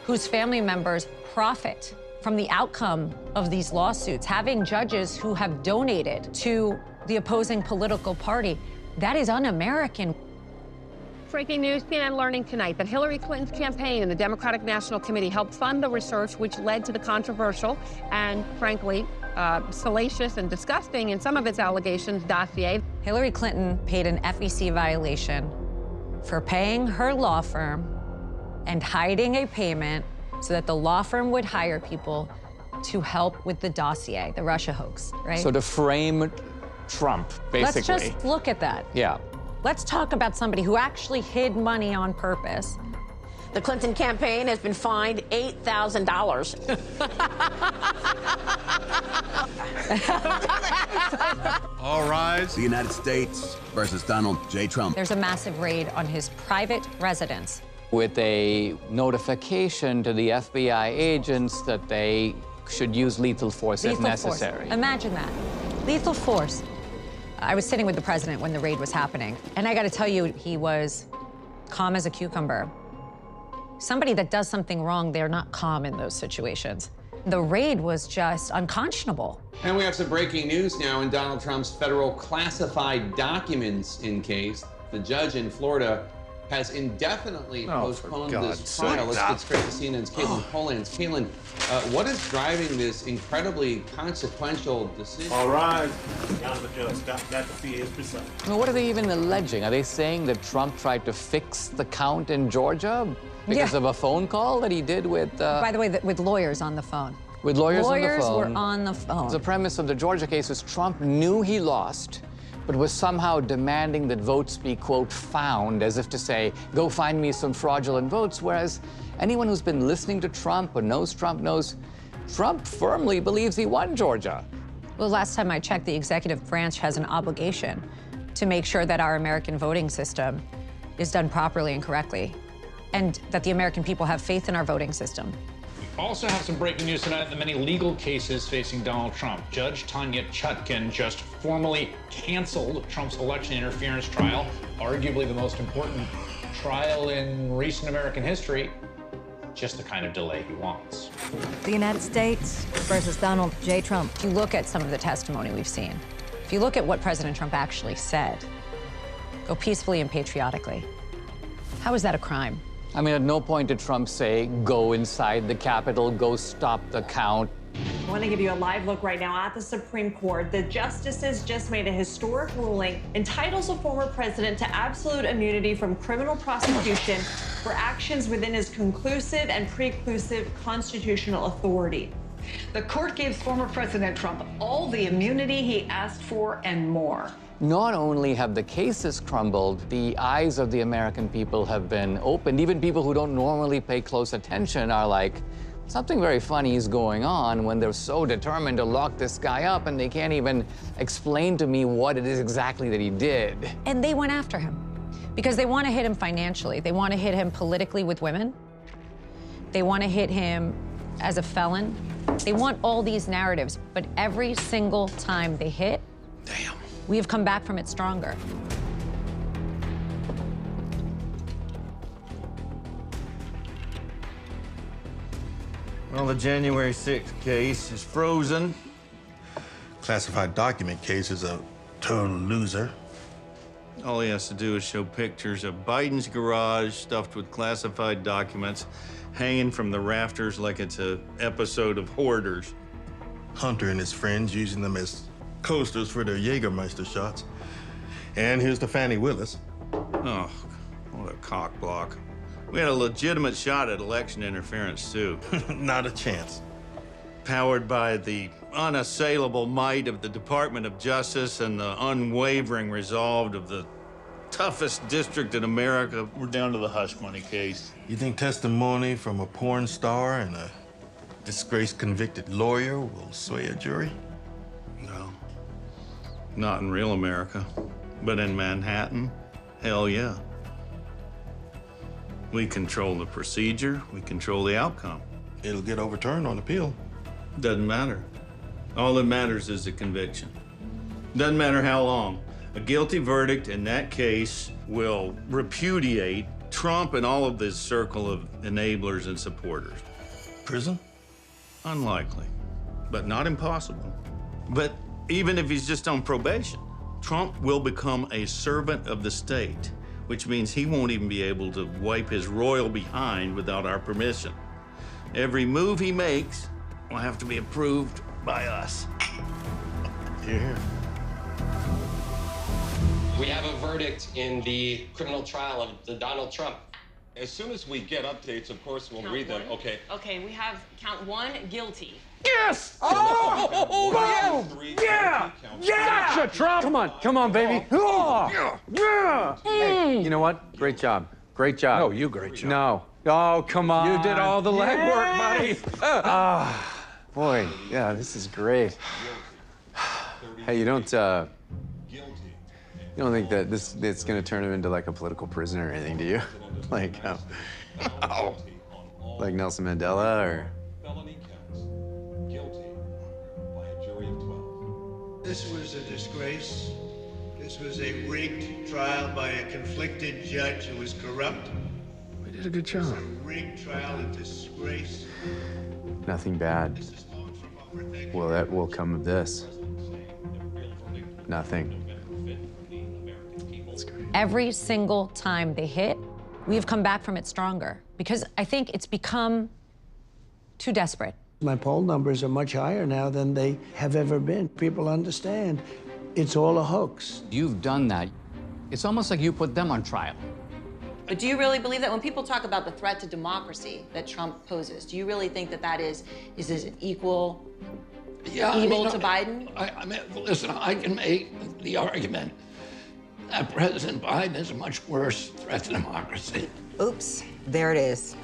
whose family members profit from the outcome of these lawsuits, having judges who have donated to the opposing political party, that is un-American. Breaking news, CNN learning tonight that Hillary Clinton's campaign and the Democratic National Committee helped fund the research which led to the controversial and, frankly, salacious and disgusting in some of its allegations dossier. Hillary Clinton paid an FEC violation for paying her law firm and hiding a payment so that the law firm would hire people to help with the dossier, the Russia hoax, right? So to frame Trump, basically. Let's just look at that. Yeah. Let's talk about somebody who actually hid money on purpose. The Clinton campaign has been fined $8,000. All rise. The United States versus Donald J. Trump. There's a massive raid on his private residence. With a notification to the FBI agents that they should use lethal force if necessary. Imagine that. Lethal force. I was sitting with the president when the raid was happening, and I got to tell you, he was calm as a cucumber. Somebody that does something wrong, they're not calm in those situations. The raid was just unconscionable. And we have some breaking news now in Donald Trump's federal classified documents case. The judge in Florida has indefinitely postponed this trial. Let's get straight to CNN's Caitlin Polans. Caitlin, what is driving this incredibly consequential decision? All right. Now the judge got that to see his precise. Well, what are they even alleging? Are they saying that Trump tried to fix the count in Georgia because of a phone call that he did with... By the way, with lawyers on the phone. With lawyers on the phone. Lawyers were on the phone. The premise of the Georgia case is Trump knew he lost, but was somehow demanding that votes be, quote, found, as if to say, go find me some fraudulent votes, whereas anyone who's been listening to Trump or knows Trump firmly believes he won Georgia. Well, last time I checked, the executive branch has an obligation to make sure that our American voting system is done properly and correctly, and that the American people have faith in our voting system. Also have some breaking news tonight, the many legal cases facing Donald Trump. Judge Tanya Chutkan just formally canceled Trump's election interference trial, arguably the most important trial in recent American history. Just the kind of delay he wants. The United States versus Donald J. Trump. If you look at some of the testimony we've seen, if you look at what President Trump actually said, go peacefully and patriotically, how is that a crime? I mean, at no point did Trump say, go inside the Capitol, go stop the count. I want to give you a live look right now at the Supreme Court. The justices just made a historic ruling, entitles a former president to absolute immunity from criminal prosecution for actions within his conclusive and preclusive constitutional authority. The court gives former President Trump all the immunity he asked for and more. Not only have the cases crumbled, the eyes of the American people have been opened. Even people who don't normally pay close attention are like, something very funny is going on, when they're so determined to lock this guy up and they can't even explain to me what it is exactly that he did. And they went after him because they want to hit him financially. They want to hit him politically with women. They want to hit him as a felon. They want all these narratives, but every single time they hit, we have come back from it stronger. Well, the January 6th case is frozen. Classified document case is a total loser. All he has to do is show pictures of Biden's garage stuffed with classified documents hanging from the rafters like it's an episode of Hoarders. Hunter and his friends using them as coasters for their Jägermeister shots. And here's the Fannie Willis. Oh, what a cock block. We had a legitimate shot at election interference, too. Not a chance. Powered by the unassailable might of the Department of Justice and the unwavering resolve of the toughest district in America, we're down to the hush money case. You think testimony from a porn star and a disgraced convicted lawyer will sway a jury? No. Not in real America. But in Manhattan, hell yeah. We control the procedure, we control the outcome. It'll get overturned on appeal. Doesn't matter. All that matters is the conviction. Doesn't matter how long. A guilty verdict in that case will repudiate Trump and all of this circle of enablers and supporters. Prison? Unlikely, but not impossible. But even if he's just on probation, Trump will become a servant of the state, which means he won't even be able to wipe his royal behind without our permission. Every move he makes will have to be approved by us. Here. We have a verdict in the criminal trial of the Donald Trump. As soon as we get updates, of course, we'll read them. Okay. Okay, we have count 1, guilty. Yes! Oh! Boom! Yeah! Yeah! Gotcha, Trump! Come on, baby. Oh! Yeah! Hey, you know what? Great job. Great job. No, you great job. No. Oh, come on. You did all the legwork, buddy. Boy, yeah, this is great. Hey, you don't think that it's gonna turn him into like a political prisoner or anything, do you? Like, like Nelson Mandela or? This was a disgrace. This was a rigged trial by a conflicted judge who was corrupt. We did a good job. Rigged trial, a disgrace. Nothing bad. Well, that will come of this. Nothing. That's great. Every single time they hit, we've come back from it stronger because I think it's become too desperate. My poll numbers are much higher now than they have ever been. People understand it's all a hoax. You've done that. It's almost like you put them on trial. But do you really believe that when people talk about the threat to democracy that Trump poses, do you really think that that is this an equal evil to Biden? I mean, listen, I can make the argument that President Biden is a much worse threat to democracy. Oops, there it is.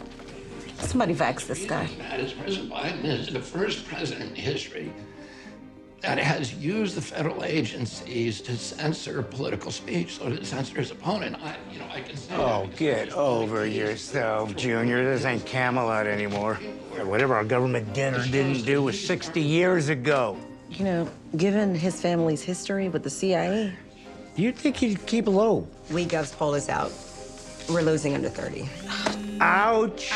Somebody vax this guy. That is, President Biden is the first president in history that has used the federal agencies to censor political speech, so to censor his opponent. I can say. Oh, get over yourself, Junior. This ain't Camelot anymore. Whatever our government did or didn't do was 60 years ago. You know, given his family's history with the CIA, you'd think he'd keep low. WeGov's poll is out. We're losing under 30. Ouch.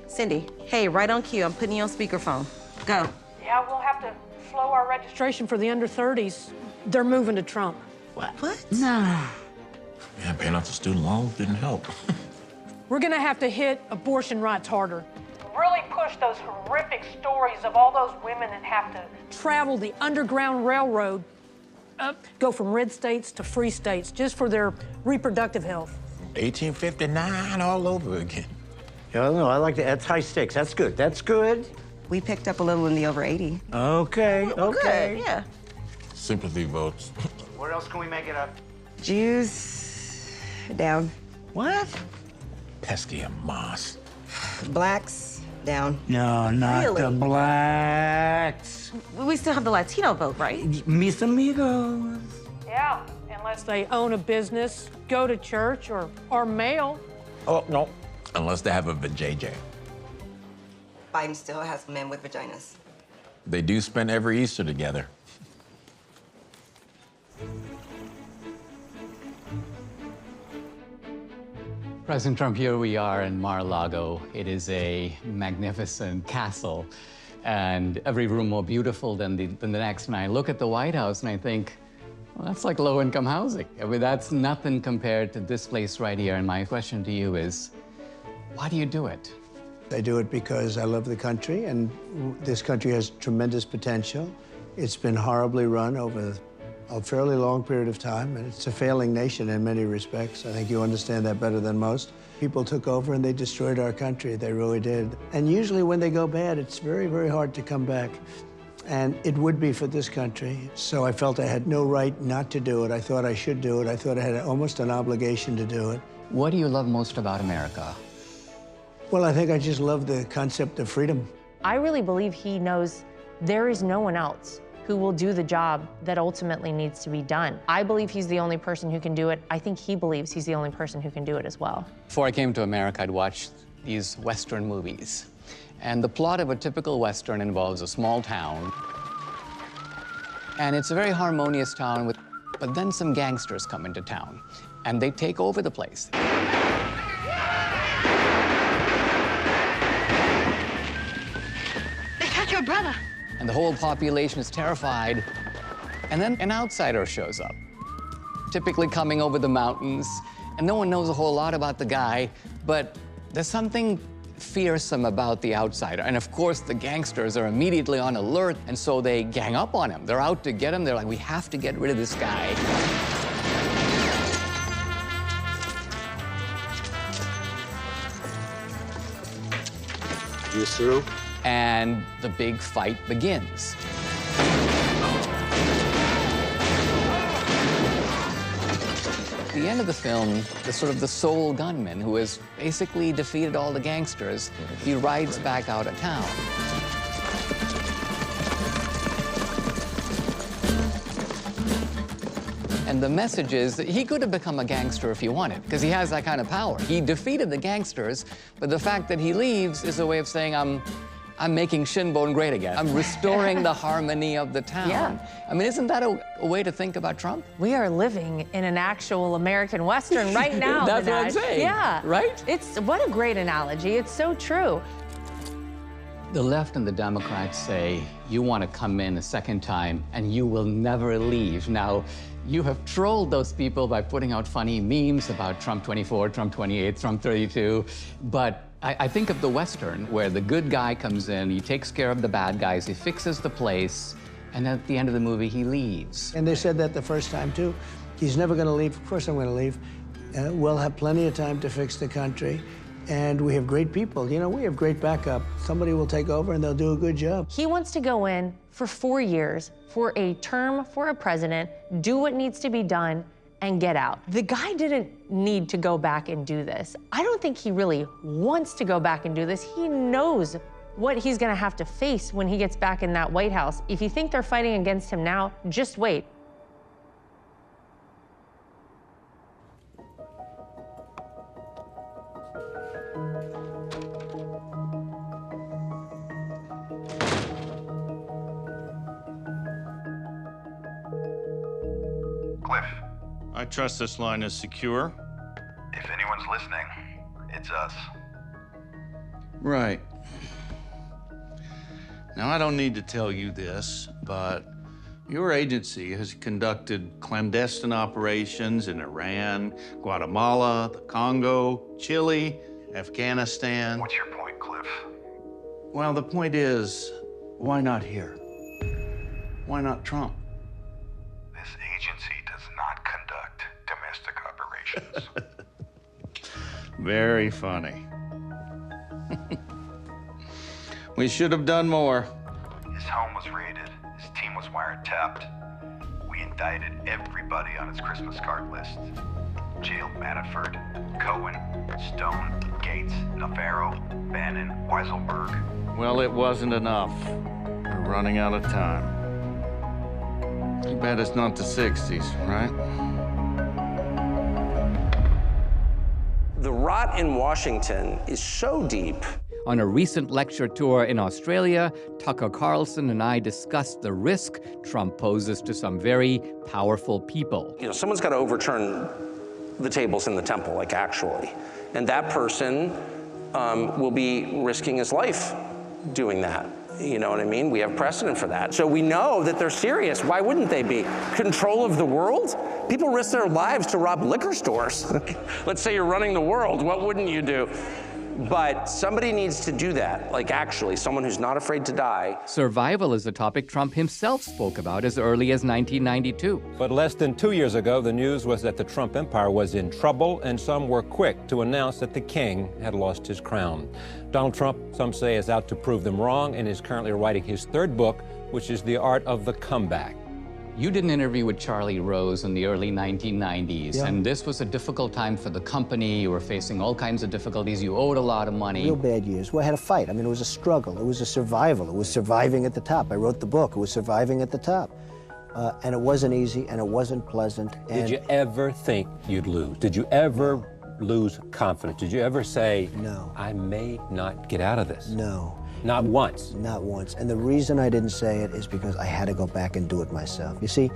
Cindy, hey, right on cue. I'm putting you on speakerphone. Go. Yeah, we'll have to slow our registration for the under 30s. They're moving to Trump. What? Nah. Yeah, paying off the student loans didn't help. We're gonna have to hit abortion rights harder. Really push those horrific stories of all those women that have to travel the Underground Railroad, go from red states to free states just for their reproductive health. 1859 all over again. Yeah, no, I like that's high stakes. That's good. That's good. We picked up a little in the over 80. Okay, okay. Good, yeah. Sympathy votes. Where else can we make it up? Jews, down. What? Pesky and Moss. Blacks, down. No, not Really? the blacks. We still have the Latino vote, right? Mis amigos. Yeah, unless they own a business, go to church, or mail. Oh, no. Unless they have a vajayjay. Biden still has men with vaginas. They do spend every Easter together. President Trump, here we are in Mar-a-Lago. It is a magnificent castle, and every room more beautiful than the next. And I look at the White House and I think, well, that's like low-income housing. I mean, that's nothing compared to this place right here. And my question to you is, why do you do it? I do it because I love the country, and this country has tremendous potential. It's been horribly run over a fairly long period of time, and it's a failing nation in many respects. I think you understand that better than most. People took over and they destroyed our country. They really did. And usually when they go bad, it's very, very hard to come back. And it would be for this country. So I felt I had no right not to do it. I thought I should do it. I thought I had almost an obligation to do it. What do you love most about America? Well, I think I just love the concept of freedom. I really believe he knows there is no one else who will do the job that ultimately needs to be done. I believe he's the only person who can do it. I think he believes he's the only person who can do it as well. Before I came to America, I'd watched these Western movies. And the plot of a typical Western involves a small town. And it's a very harmonious town, but then some gangsters come into town, and they take over the place. They cut your my brother. And the whole population is terrified. And then an outsider shows up, typically coming over the mountains, and no one knows a whole lot about the guy, but there's something fearsome about the outsider. And of course, the gangsters are immediately on alert, and so they gang up on him. They're out to get him. They're like, we have to get rid of this guy. You through? And the big fight begins. At the end of the film, the sole gunman who has basically defeated all the gangsters, he rides back out of town. And the message is that he could have become a gangster if he wanted, because he has that kind of power. He defeated the gangsters, but the fact that he leaves is a way of saying, I'm making Shinbone great again. I'm restoring the harmony of the town. Yeah. I mean, isn't that a way to think about Trump? We are living in an actual American Western right now. That's what I'm saying. Yeah. Right? What a great analogy. It's so true. The left and the Democrats say, you want to come in a second time and you will never leave. Now, you have trolled those people by putting out funny memes about Trump 24, Trump 28, Trump 32, but I think of the Western, where the good guy comes in, he takes care of the bad guys, he fixes the place, and at the end of the movie, he leaves. And they said that the first time, too. He's never going to leave. Of course I'm going to leave. We'll have plenty of time to fix the country. And we have great people. You know, we have great backup. Somebody will take over and they'll do a good job. He wants to go in for 4 years, for a term for a president, do what needs to be done, and get out. The guy didn't need to go back and do this. I don't think he really wants to go back and do this. He knows what he's gonna have to face when he gets back in that White House. If you think they're fighting against him now, just wait. Cliff, I trust this line is secure. if anyone's listening, it's us. Right. Now, I don't need to tell you this, but your agency has conducted clandestine operations in Iran, Guatemala, the Congo, Chile, Afghanistan. What's your point, Cliff? Well, the point is, why not here? Why not Trump? This agency does not conduct domestic operations. Very funny. We should have done more. His home was raided. His team was wiretapped. We indicted everybody on his Christmas card list. Jailed Manafort, Cohen, Stone, Gates, Navarro, Bannon, Weiselberg. Well, it wasn't enough. We're running out of time. Too bad it's not the 60s, right? The rot in Washington is so deep. On a recent lecture tour in Australia, Tucker Carlson and I discussed the risk Trump poses to some very powerful people. You know, someone's got to overturn the tables in the temple, like actually. And that person will be risking his life doing that. You know what I mean? We have precedent for that. So we know that they're serious. Why wouldn't they be? Control of the world? People risk their lives to rob liquor stores. Let's say you're running the world. What wouldn't you do? But somebody needs to do that, like actually, someone who's not afraid to die. Survival is a topic Trump himself spoke about as early as 1992. But less than 2 years ago, the news was that the Trump empire was in trouble, and some were quick to announce that the king had lost his crown. Donald Trump, some say, is out to prove them wrong and is currently writing his third book, which is The Art of the Comeback. You did an interview with Charlie Rose in the early 1990s, Yeah. and this was a difficult time for the company. You were facing all kinds of difficulties. You owed a lot of money. Real bad years. We had a fight. I mean, it was a struggle. It was a survival. It was surviving at the top. I wrote the book. It was surviving at the top. And it wasn't easy, and it wasn't pleasant. Did you ever think you'd lose? Did you ever lose confidence? Did you ever say, no, I may not get out of this? No. Not once? Not once. And the reason I didn't say it is because I had to go back and do it myself. You see,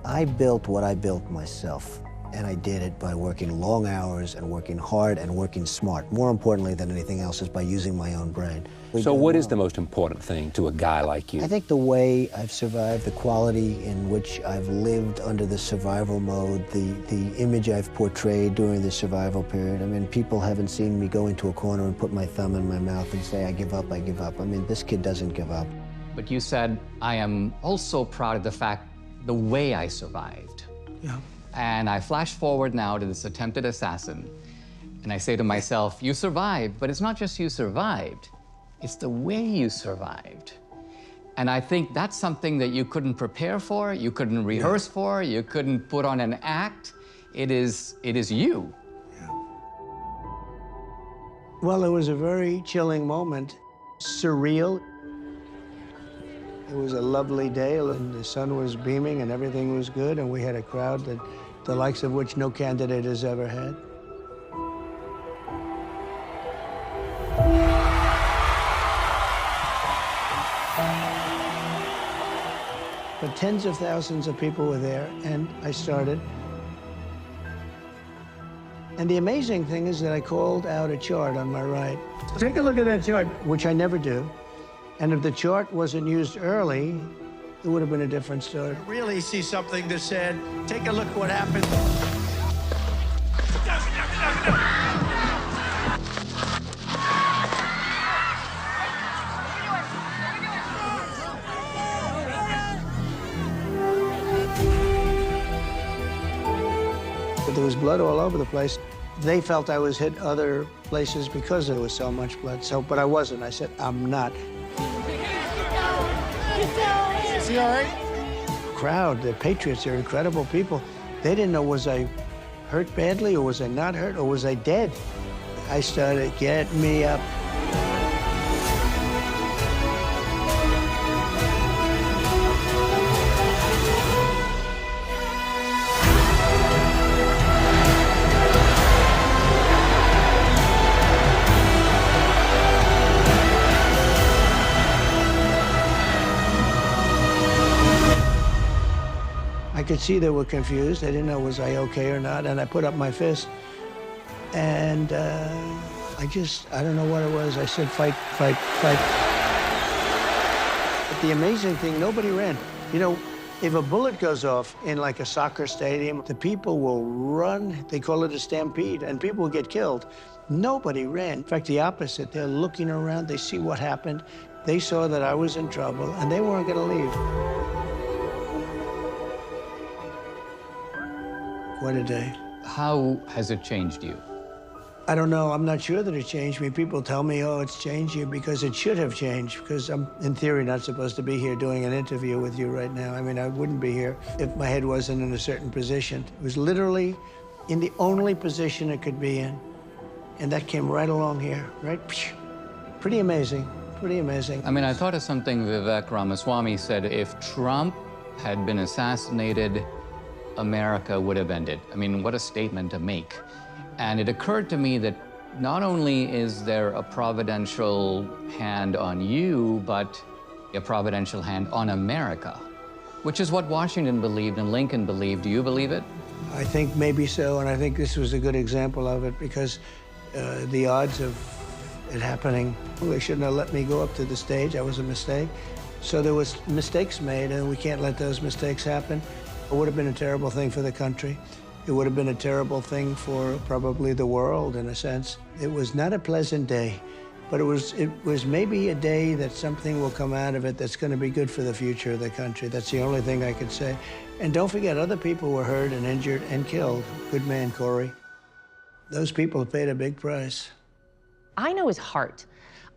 I built what I built myself. And I did it by working long hours and working hard and working smart. More importantly than anything else is by using my own brain. So what is the most important thing to a guy like you? I think the way I've survived, the quality in which I've lived under the survival mode, the image I've portrayed during the survival period. I mean, people haven't seen me go into a corner and put my thumb in my mouth and say, I give up, I give up. I mean, this kid doesn't give up. But you said, I am also proud of the fact, the way I survived. Yeah. And I flash forward now to this attempted assassin, and I say to myself, you survived, but it's not just you survived, it's the way you survived. And I think that's something that you couldn't prepare for, you couldn't rehearse for, you couldn't put on an act. It is you. Yeah. Well, it was a very chilling moment, surreal. It was a lovely day, and the sun was beaming, and everything was good, and we had a crowd that the likes of which no candidate has ever had. But tens of thousands of people were there, and I started. And the amazing thing is that I called out a chart on my right. Take a look at that chart, which I never do. And if the chart wasn't used early, it would have been a different story. Really see something that said, take a look at what happened. But there was blood all over the place. They felt I was hit other places because there was so much blood. But I wasn't. I said, I'm not. Is he all right? Crowd, the patriots, they're incredible people. They didn't know, was I hurt badly, or was I not hurt, or was I dead? I started, get me up. I could see they were confused. They didn't know, was I okay or not? And I put up my fist. And I don't know what it was. I said, fight, fight, fight. But the amazing thing, nobody ran. You know, if a bullet goes off in like a soccer stadium, the people will run. They call it a stampede, and people will get killed. Nobody ran. In fact, the opposite. They're looking around. They see what happened. They saw that I was in trouble, and they weren't going to leave. What a day. How has it changed you? I don't know. I'm not sure that it changed me. People tell me, oh, it's changed you, because it should have changed, because I'm, in theory, not supposed to be here doing an interview with you right now. I mean, I wouldn't be here if my head wasn't in a certain position. It was literally in the only position it could be in, and that came right along here, right? Pretty amazing, pretty amazing. I mean, I thought of something Vivek Ramaswamy said, if Trump had been assassinated, America would have ended. I mean, what a statement to make. And it occurred to me that not only is there a providential hand on you, but a providential hand on America, which is what Washington believed and Lincoln believed. Do you believe it? I think maybe so, and I think this was a good example of it, because the odds of it happening, well, they shouldn't have let me go up to the stage. That was a mistake. So there was mistakes made, and we can't let those mistakes happen. It would have been a terrible thing for the country. It would have been a terrible thing for probably the world, in a sense. It was not a pleasant day, but it was maybe a day that something will come out of it that's going to be good for the future of the country. That's the only thing I could say. And don't forget, other people were hurt and injured and killed. Good man, Corey. Those people paid a big price. I know his heart.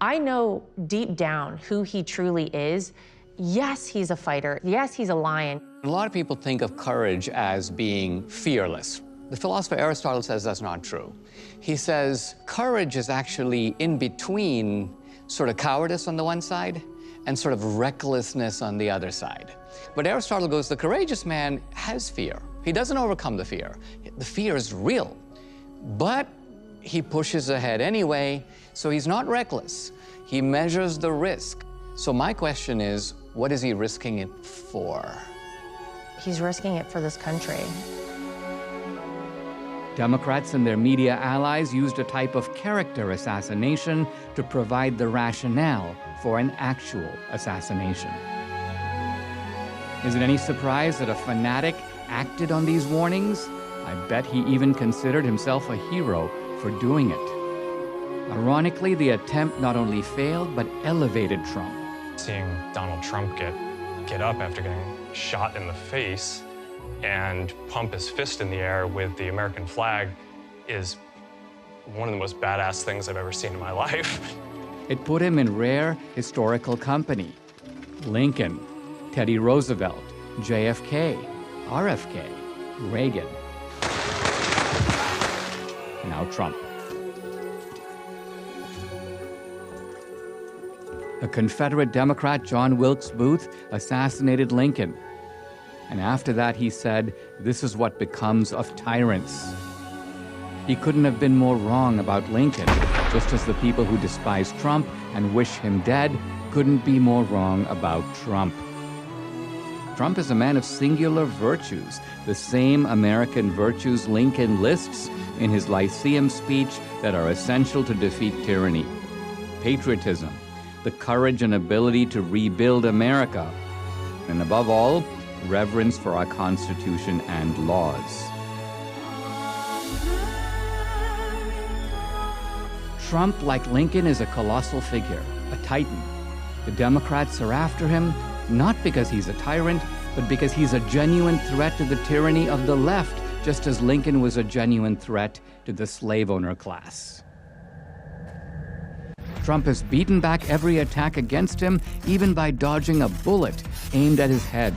I know deep down who he truly is. Yes, he's a fighter. Yes, he's a lion. A lot of people think of courage as being fearless. The philosopher Aristotle says that's not true. He says courage is actually in between sort of cowardice on the one side and sort of recklessness on the other side. But Aristotle goes, the courageous man has fear. He doesn't overcome the fear. The fear is real, but he pushes ahead anyway, so he's not reckless. He measures the risk. So my question is, what is he risking it for? He's risking it for this country. Democrats and their media allies used a type of character assassination to provide the rationale for an actual assassination. Is it any surprise that a fanatic acted on these warnings? I bet he even considered himself a hero for doing it. Ironically, the attempt not only failed, but elevated Trump. Seeing Donald Trump get up after getting shot in the face and pump his fist in the air with the American flag is one of the most badass things I've ever seen in my life. It put him in rare historical company. Lincoln, Teddy Roosevelt, JFK, RFK, Reagan. Now Trump. The Confederate Democrat John Wilkes Booth assassinated Lincoln. And after that, he said, "This is what becomes of tyrants." He couldn't have been more wrong about Lincoln, just as the people who despise Trump and wish him dead couldn't be more wrong about Trump. Trump is a man of singular virtues, the same American virtues Lincoln lists in his Lyceum speech that are essential to defeat tyranny. Patriotism, the courage and ability to rebuild America, and above all, reverence for our Constitution and laws. Trump, like Lincoln, is a colossal figure, a titan. The Democrats are after him, not because he's a tyrant, but because he's a genuine threat to the tyranny of the left, just as Lincoln was a genuine threat to the slave owner class. Trump has beaten back every attack against him, even by dodging a bullet aimed at his head.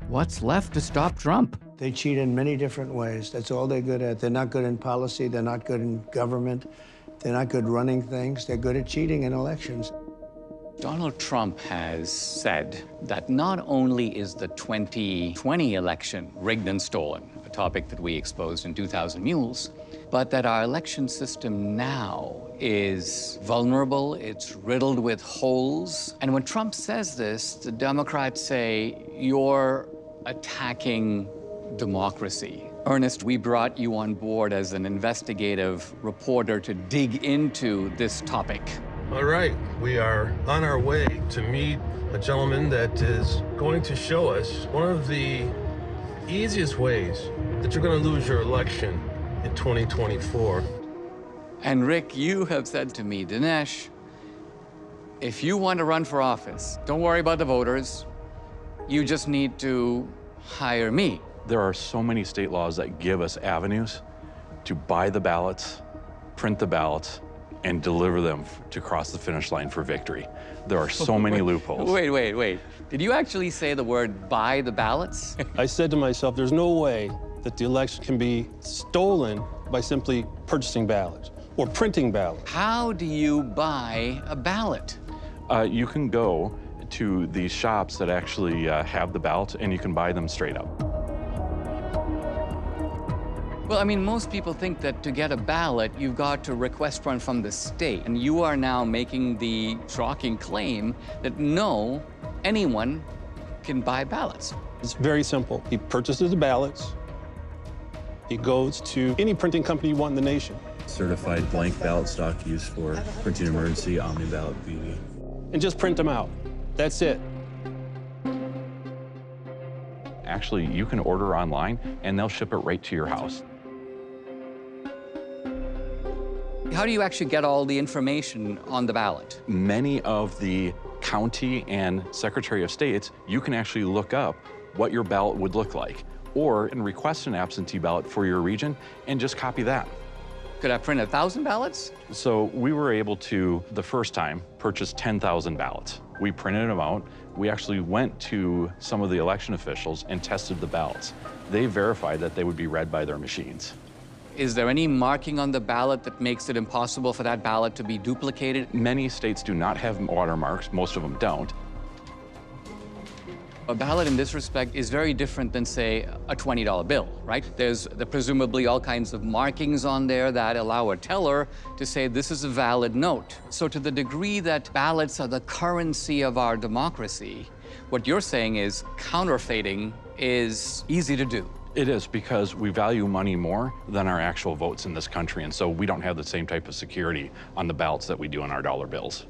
What's left to stop Trump? They cheat in many different ways. That's all they're good at. They're not good in policy. They're not good in government. They're not good running things. They're good at cheating in elections. Donald Trump has said that not only is the 2020 election rigged and stolen, a topic that we exposed in 2000 Mules, but that our election system now is vulnerable, it's riddled with holes. And when Trump says this, the Democrats say, "You're attacking democracy." Ernest, we brought you on board as an investigative reporter to dig into this topic. All right, we are on our way to meet a gentleman that is going to show us one of the easiest ways that you're going to lose your election in 2024. And Rick, you have said to me, Dinesh, if you want to run for office, don't worry about the voters. You just need to hire me. There are so many state laws that give us avenues to buy the ballots, print the ballots, and deliver them to cross the finish line for victory. There are so many loopholes. Wait. Did you actually say the word buy the ballots? I said to myself, there's no way that the election can be stolen by simply purchasing ballots or printing ballots. How do you buy a ballot? You can go to these shops that actually have the ballots, and you can buy them straight up. Well, I mean, most people think that to get a ballot, you've got to request one from the state. And you are now making the shocking claim that no, anyone can buy ballots. It's very simple. He purchases the ballots. He goes to any printing company you want in the nation. Certified blank ballot stock used for printing emergency omni-ballot BB. And just print them out. That's it. Actually, you can order online, and they'll ship it right to your house. How do you actually get all the information on the ballot? Many of the county and Secretary of States, you can actually look up what your ballot would look like, or and request an absentee ballot for your region and just copy that. Could I print 1,000 ballots? So we were able to, the first time, purchase 10,000 ballots. We printed them out. We actually went to some of the election officials and tested the ballots. They verified that they would be read by their machines. Is there any marking on the ballot that makes it impossible for that ballot to be duplicated? Many states do not have watermarks. Most of them don't. A ballot in this respect is very different than, say, a $20 bill, right? There's presumably all kinds of markings on there that allow a teller to say this is a valid note. So to the degree that ballots are the currency of our democracy, what you're saying is counterfeiting is easy to do. It is, because we value money more than our actual votes in this country, and so we don't have the same type of security on the ballots that we do on our dollar bills.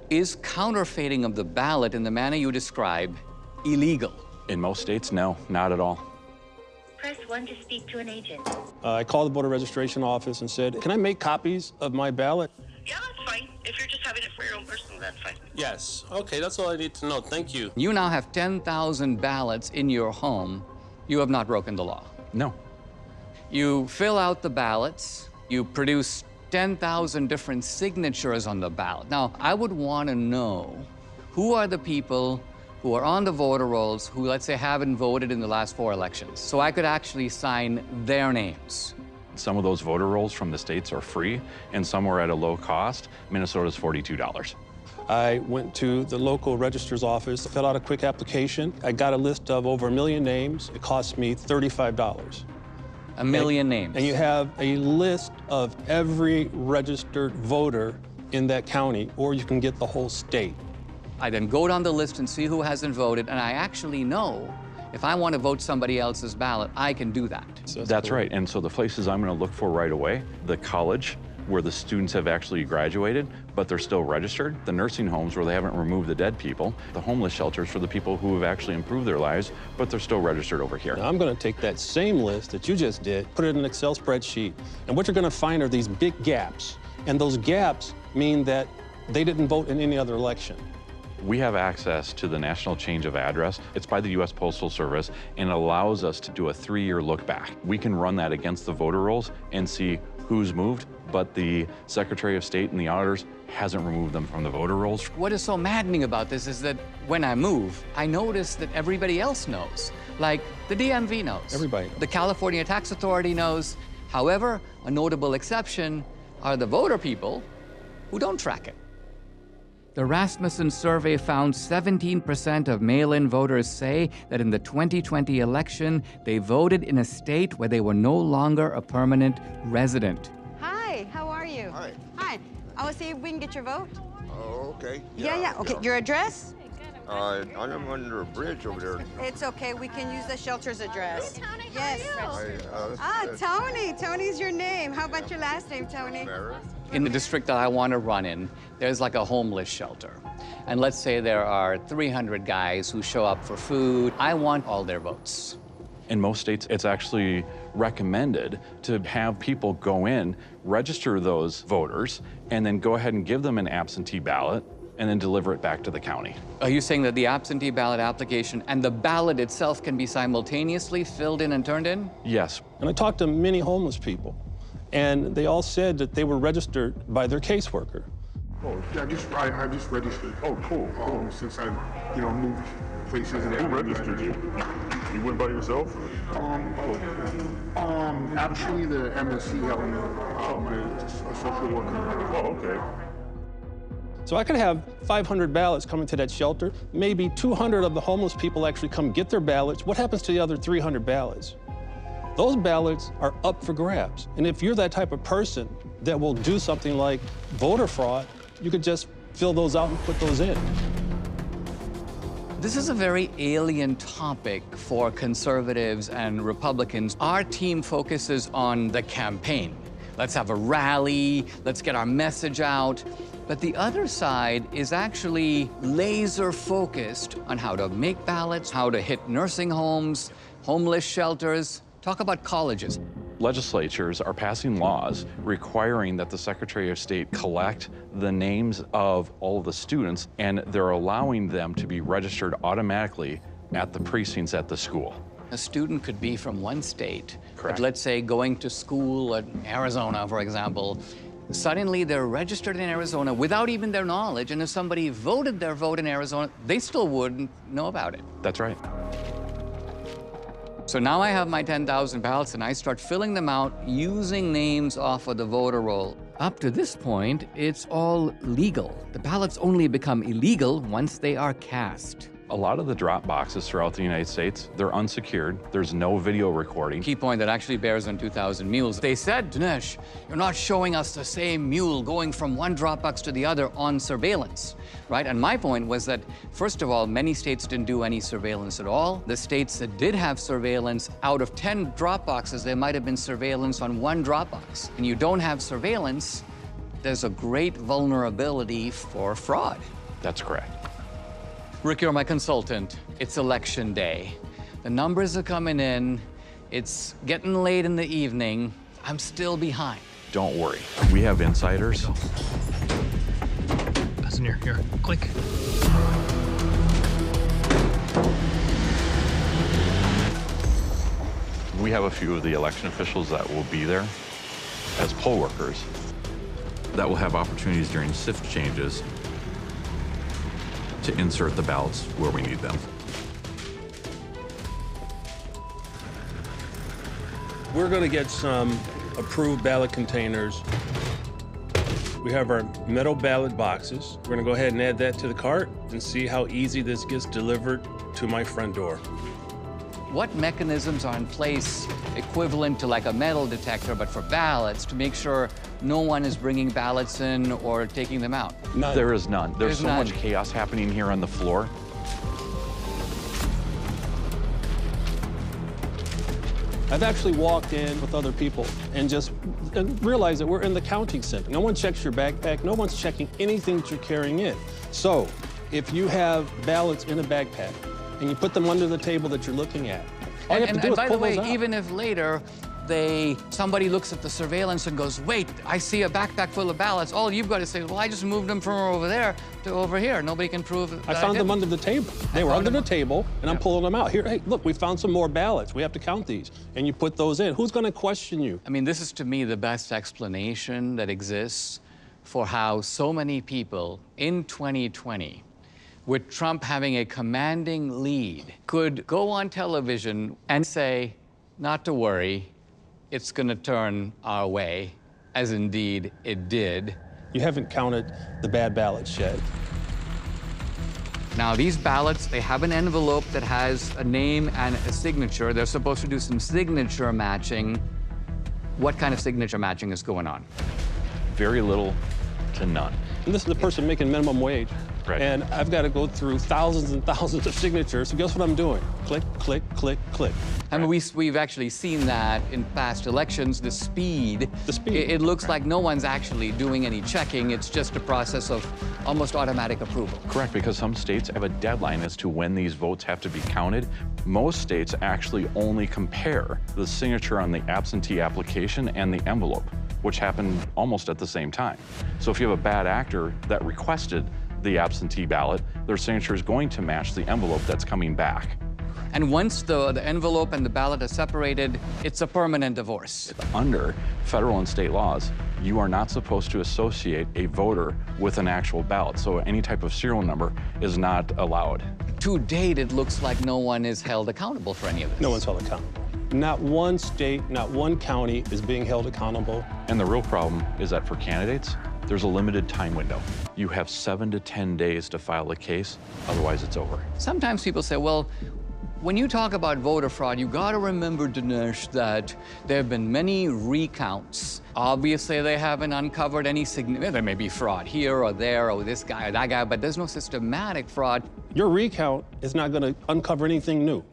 Is counterfeiting of the ballot in the manner you describe illegal? In most states, no, not at all. Press 1 to speak to an agent. I called the voter registration office and said, can I make copies of my ballot? Yeah, that's fine. If you're just having it for your own personal, that's fine. Yes. Okay, that's all I need to know. Thank you. You now have 10,000 ballots in your home. You have not broken the law. No. You fill out the ballots. You produce 10,000 different signatures on the ballot. Now, I would want to know who are the people who are on the voter rolls who, let's say, haven't voted in the last 4 elections, so I could actually sign their names. Some of those voter rolls from the states are free, and some are at a low cost. Minnesota's $42. I went to the local registrar's office, filled out a quick application. I got a list of over 1 million names. It cost me $35. 1 million names. And you have a list of every registered voter in that county, or you can get the whole state. I then go down the list and see who hasn't voted, and I actually know if I want to vote somebody else's ballot, I can do that. That's right. And so the places I'm going to look for right away, the college where the students have actually graduated, but they're still registered, the nursing homes where they haven't removed the dead people, the homeless shelters for the people who have actually improved their lives, but they're still registered over here. Now, I'm going to take that same list that you just did, put it in an Excel spreadsheet, and what you're going to find are these big gaps. And those gaps mean that they didn't vote in any other election. We have access to the National Change of Address. It's by the U.S. Postal Service and allows us to do a 3-year look back. We can run that against the voter rolls and see who's moved, but the Secretary of State and the auditors hasn't removed them from the voter rolls. What is so maddening about this is that when I move, I notice that everybody else knows. Like, the DMV knows. Everybody. The California Tax Authority knows. However, a notable exception are the voter people who don't track it. The Rasmussen survey found 17% of mail-in voters say that in the 2020 election, they voted in a state where they were no longer a permanent resident. Hi, how are you? Hi. Hi. I will see if we can get your vote. Oh, okay. Yeah. Okay, your address? I'm under a bridge over there. It's okay, we can use the shelter's address. Hey, Tony, Yes. Tony. Tony's your name. How about your last name, Tony? In the district that I want to run in, there's like a homeless shelter. And let's say there are 300 guys who show up for food. I want all their votes. In most states, it's actually recommended to have people go in, register those voters, and then go ahead and give them an absentee ballot, and then deliver it back to the county. Are you saying that the absentee ballot application and the ballot itself can be simultaneously filled in and turned in? Yes. And I talked to many homeless people, and they all said that they were registered by their caseworker. Oh, yeah, I just registered. Oh, cool. Since I, moved places and who registered you? You went by yourself? Actually, the MSC helped me. A social worker. Oh, okay. So I could have 500 ballots coming to that shelter. Maybe 200 of the homeless people actually come get their ballots. What happens to the other 300 ballots? Those ballots are up for grabs. And if you're that type of person that will do something like voter fraud, you could just fill those out and put those in. This is a very alien topic for conservatives and Republicans. Our team focuses on the campaign. Let's have a rally, let's get our message out. But the other side is actually laser focused on how to make ballots, how to hit nursing homes, homeless shelters. Talk about colleges. Legislatures are passing laws requiring that the Secretary of State collect the names of all of the students, and they're allowing them to be registered automatically at the precincts at the school. A student could be from one state, Correct. But let's say going to school in Arizona, for example, suddenly they're registered in Arizona without even their knowledge, and if somebody voted their vote in Arizona, they still wouldn't know about it. That's right. So now I have my 10,000 ballots, and I start filling them out using names off of the voter roll. Up to this point, it's all legal. The ballots only become illegal once they are cast. A lot of the drop boxes throughout the United States, they're unsecured. There's no video recording. Key point that actually bears on 2,000 mules. They said, Dinesh, you're not showing us the same mule going from one drop box to the other on surveillance, right? And my point was that, first of all, many states didn't do any surveillance at all. The states that did have surveillance, out of 10 drop boxes, there might have been surveillance on one drop box. And you don't have surveillance, there's a great vulnerability for fraud. That's correct. Rick, you're my consultant. It's election day. The numbers are coming in. It's getting late in the evening. I'm still behind. Don't worry. We have insiders. That's in here. Click. We have a few of the election officials that will be there as poll workers that will have opportunities during shift changes to insert the ballots where we need them. We're going to get some approved ballot containers. We have our metal ballot boxes. We're going to go ahead and add that to the cart and see how easy this gets delivered to my front door. What mechanisms are in place equivalent to like a metal detector, but for ballots, to make sure no one is bringing ballots in or taking them out? None. There is none. There's so much chaos happening here on the floor. I've actually walked in with other people and just realized that we're in the counting center. No one checks your backpack. No one's checking anything that you're carrying in. So if you have ballots in a backpack and you put them under the table that you're looking at, all you have to do is by pull the way, those out. even if later somebody looks at the surveillance and goes, wait, I see a backpack full of ballots, all you've got to say is, well, I just moved them from over there to over here. Nobody can prove that I found them under the table. They were under the table, and I'm pulling them out. Here, hey, look, we found some more ballots. We have to count these. And you put those in. Who's going to question you? I mean, this is, to me, the best explanation that exists for how so many people in 2020, with Trump having a commanding lead, could go on television and say, not to worry, it's going to turn our way, as indeed it did. You haven't counted the bad ballots yet. Now, these ballots, they have an envelope that has a name and a signature. They're supposed to do some signature matching. What kind of signature matching is going on? Very little to none. And this is the person making minimum wage. Right. And I've got to go through thousands and thousands of signatures. So guess what I'm doing? Click, click, click, click. I mean, we've actually seen that in past elections, the speed. It looks like no one's actually doing any checking. It's just a process of almost automatic approval. Correct, because some states have a deadline as to when these votes have to be counted. Most states actually only compare the signature on the absentee application and the envelope, which happened almost at the same time. So if you have a bad actor that requested the absentee ballot, their signature is going to match the envelope that's coming back. And once the envelope and the ballot are separated, it's a permanent divorce. Under federal and state laws, you are not supposed to associate a voter with an actual ballot. So any type of serial number is not allowed. To date, it looks like no one is held accountable for any of this. No one's held accountable. Not one state, not one county is being held accountable. And the real problem is that for candidates, there's a limited time window. You have 7 to 10 days to file a case, otherwise it's over. Sometimes people say, well, when you talk about voter fraud, you gotta remember, Dinesh, that there have been many recounts. Obviously, they haven't uncovered any significant, there may be fraud here or there or this guy or that guy, but there's no systematic fraud. Your recount is not gonna uncover anything new.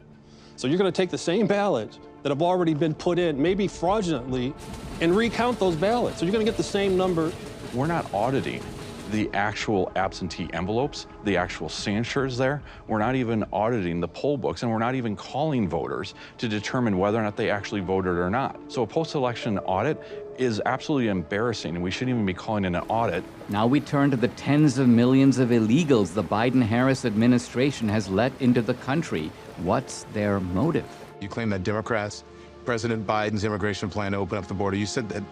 So you're gonna take the same ballots that have already been put in, maybe fraudulently, and recount those ballots. So you're gonna get the same number. We're not auditing the actual absentee envelopes, the actual signatures there. We're not even auditing the poll books, and we're not even calling voters to determine whether or not they actually voted or not. So a post-election audit is absolutely embarrassing, and we shouldn't even be calling it an audit. Now we turn to the tens of millions of illegals the Biden-Harris administration has let into the country. What's their motive? You claim that Democrats, President Biden's immigration plan to open up the border, you said that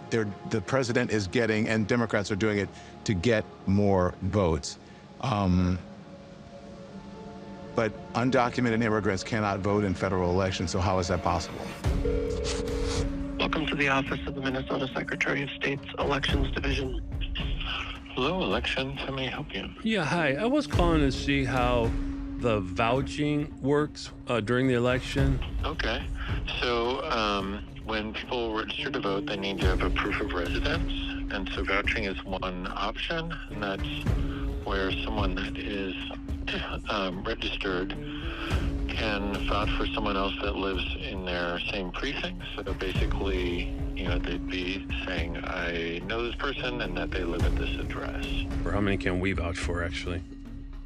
the president is getting, and Democrats are doing it to get more votes. But undocumented immigrants cannot vote in federal elections, so how is that possible? Welcome to the office of the Minnesota Secretary of State's Elections Division. Hello, Elections. How may I help you? Yeah, hi. I was calling to see how the vouching works during the election. Okay. So when people register to vote, they need to have a proof of residence. And so vouching is one option, and that's where someone that is registered can vouch for someone else that lives in their same precinct. So basically, you know, they'd be saying, I know this person and that they live at this address. Or how many can we vouch for, actually?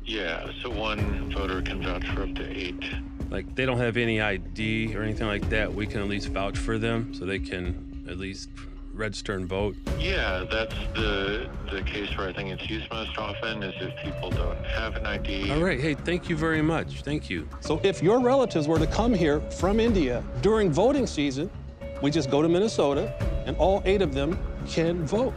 Yeah, so one voter can vouch for up to 8. Like, they don't have any ID or anything like that, we can at least vouch for them so they can at least register and vote. Yeah, that's the case where I think it's used most often, is if people don't have an ID. All right, hey, thank you very much. Thank you. So if your relatives were to come here from India during voting season, we just go to Minnesota and all 8 of them can vote.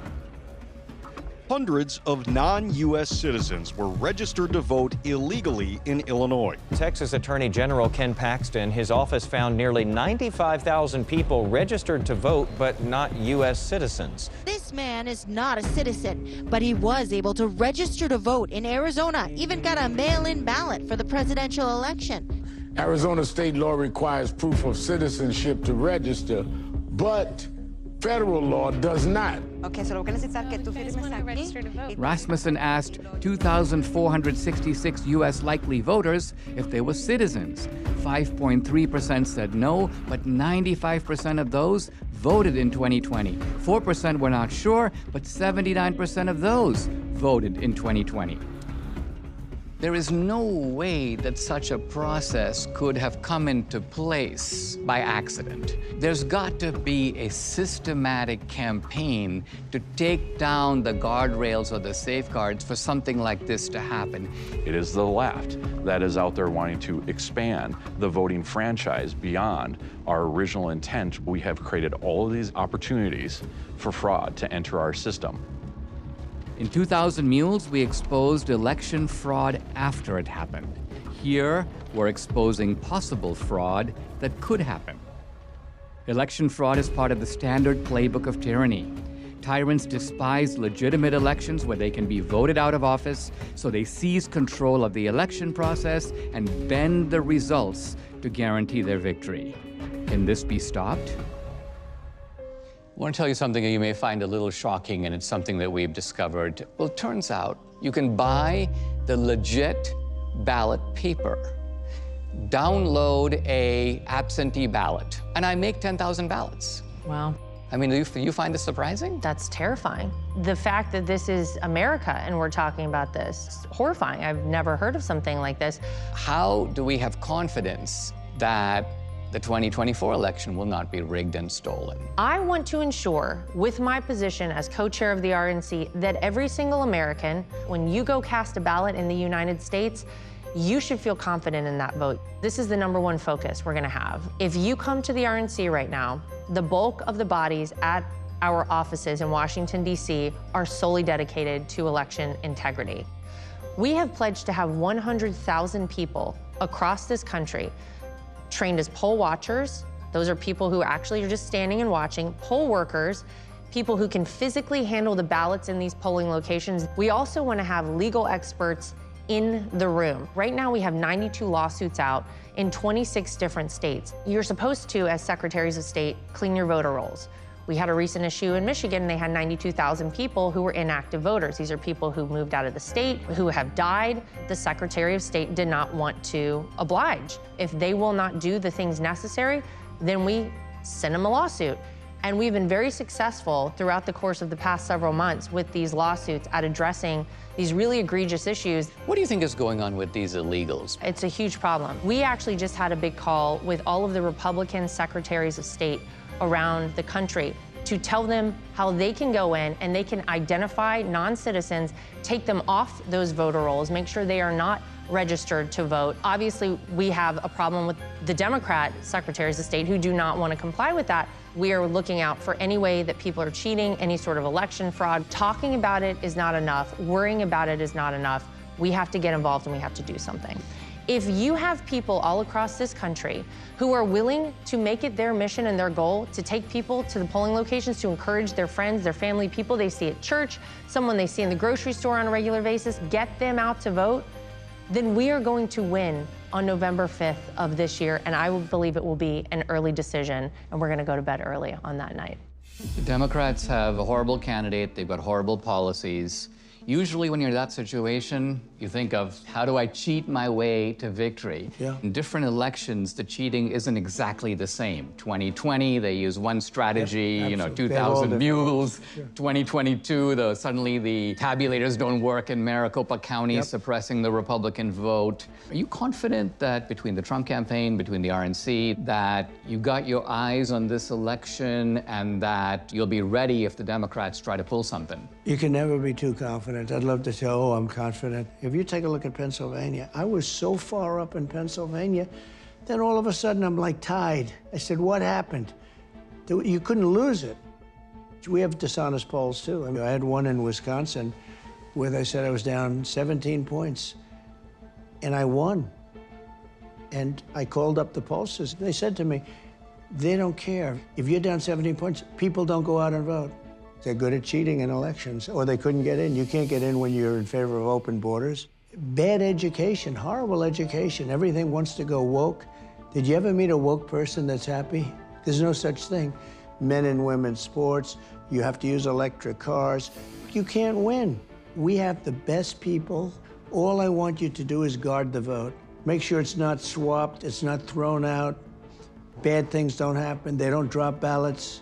Hundreds of non-U.S. citizens were registered to vote illegally in Illinois. Texas Attorney General Ken Paxton, his office found nearly 95,000 people registered to vote, but not U.S. citizens. This man is not a citizen, but he was able to register to vote in Arizona, even got a mail-in ballot for the presidential election. Arizona state law requires proof of citizenship to register, but federal law does not. Okay, so lo que necesitas que tú firmes aquí. Rasmussen asked 2,466 U.S. likely voters if they were citizens. 5.3% said no, but 95% of those voted in 2020. 4% were not sure, but 79% of those voted in 2020. There is no way that such a process could have come into place by accident. There's got to be a systematic campaign to take down the guardrails or the safeguards for something like this to happen. It is the left that is out there wanting to expand the voting franchise beyond our original intent. We have created all of these opportunities for fraud to enter our system. In 2000 Mules, we exposed election fraud after it happened. Here, we're exposing possible fraud that could happen. Election fraud is part of the standard playbook of tyranny. Tyrants despise legitimate elections where they can be voted out of office, so they seize control of the election process and bend the results to guarantee their victory. Can this be stopped? I want to tell you something that you may find a little shocking, and it's something that we've discovered. Well, it turns out you can buy the legit ballot paper, download a absentee ballot, and I make 10,000 ballots. Wow. I mean, do you find this surprising? That's terrifying. The fact that this is America and we're talking about this is horrifying. I've never heard of something like this. How do we have confidence that the 2024 election will not be rigged and stolen? I want to ensure, with my position as co-chair of the RNC, that every single American, when you go cast a ballot in the United States, you should feel confident in that vote. This is the #1 focus we're gonna have. If you come to the RNC right now, the bulk of the bodies at our offices in Washington, D.C. are solely dedicated to election integrity. We have pledged to have 100,000 people across this country trained as poll watchers. Those are people who actually are just standing and watching, poll workers, people who can physically handle the ballots in these polling locations. We also want to have legal experts in the room. Right now we have 92 lawsuits out in 26 different states. You're supposed to, as secretaries of state, clean your voter rolls. We had a recent issue in Michigan, and they had 92,000 people who were inactive voters. These are people who moved out of the state, who have died. The Secretary of State did not want to oblige. If they will not do the things necessary, then we send them a lawsuit. And we've been very successful throughout the course of the past several months with these lawsuits at addressing these really egregious issues. What do you think is going on with these illegals? It's a huge problem. We actually just had a big call with all of the Republican secretaries of state around the country to tell them how they can go in and they can identify non-citizens, take them off those voter rolls, make sure they are not registered to vote. Obviously, we have a problem with the Democrat secretaries of state who do not want to comply with that. We are looking out for any way that people are cheating, any sort of election fraud. Talking about it is not enough. Worrying about it is not enough. We have to get involved and we have to do something. If you have people all across this country who are willing to make it their mission and their goal to take people to the polling locations to encourage their friends, their family, people they see at church, someone they see in the grocery store on a regular basis, get them out to vote, then we are going to win on November 5th of this year, and I will believe it will be an early decision, and we're going to go to bed early on that night. The Democrats have a horrible candidate. They've got horrible policies. Usually when you're in that situation, you think of, how do I cheat my way to victory? Yeah. In different elections, the cheating isn't exactly the same. 2020, they use one strategy, Yep, you know, absolutely. 2,000 mules. Sure. 2022, suddenly the tabulators don't work in Maricopa County, Yep. suppressing the Republican vote. Are you confident that between the Trump campaign, between the RNC, that you got your eyes on this election and that you'll be ready if the Democrats try to pull something? You can never be too confident. I'd love to say, oh, I'm confident. If you take a look at Pennsylvania, I was so far up in Pennsylvania, then all of a sudden I'm like tied. I said, what happened? You couldn't lose it. We have dishonest polls too. I mean, I had one in Wisconsin where they said I was down 17 points, and I won. And I called up the pollsters. They said to me, they don't care. If you're down 17 points, people don't go out and vote. They're good at cheating in elections, or they couldn't get in. You can't get in when you're in favor of open borders. Bad education, horrible education. Everything wants to go woke. Did you ever meet a woke person that's happy? There's no such thing. Men and women's sports, you have to use electric cars. You can't win. We have the best people. All I want you to do is guard the vote. Make sure it's not swapped, it's not thrown out. Bad things don't happen, they don't drop ballots.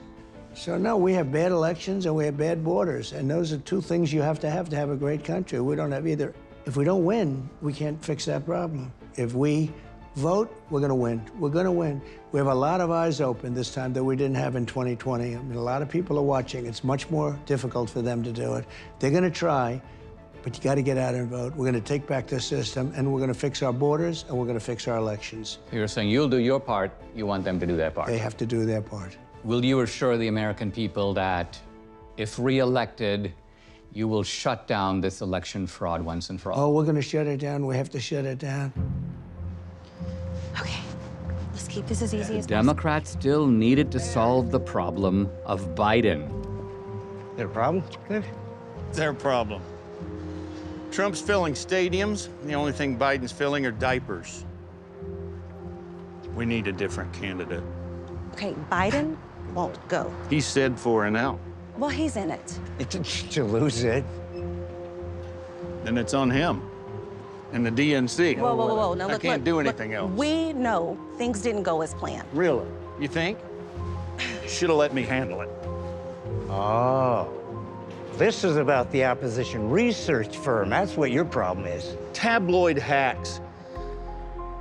So no, we have bad elections and we have bad borders, and those are two things you have to have a great country. We don't have either. If we don't win, we can't fix that problem. If we vote, we're gonna win. We're gonna win. We have a lot of eyes open this time that we didn't have in 2020. I mean, a lot of people are watching. It's much more difficult for them to do it. They're gonna try, but you gotta get out and vote. We're gonna take back the system, and we're gonna fix our borders, and we're gonna fix our elections. You're saying you'll do your part, you want them to do their part. They have to do their part. Will you assure the American people that if re-elected, you will shut down this election fraud once and for all? Oh, we're gonna shut it down. We have to shut it down. Okay, let's keep this as easy as possible. Democrats still needed to solve the problem of Biden. Their problem? Their problem. Trump's filling stadiums. The only thing Biden's filling are diapers. We need a different candidate. Okay, Biden won't go. He said for and out. Well, he's in it. To lose it. Then it's on him and the DNC. Whoa, whoa, whoa, whoa. Now, I look, can't look, do look, anything else. We know things didn't go as planned. Really? You think? Should have let me handle it. Oh, this is about the opposition research firm. That's what your problem is. Tabloid hacks.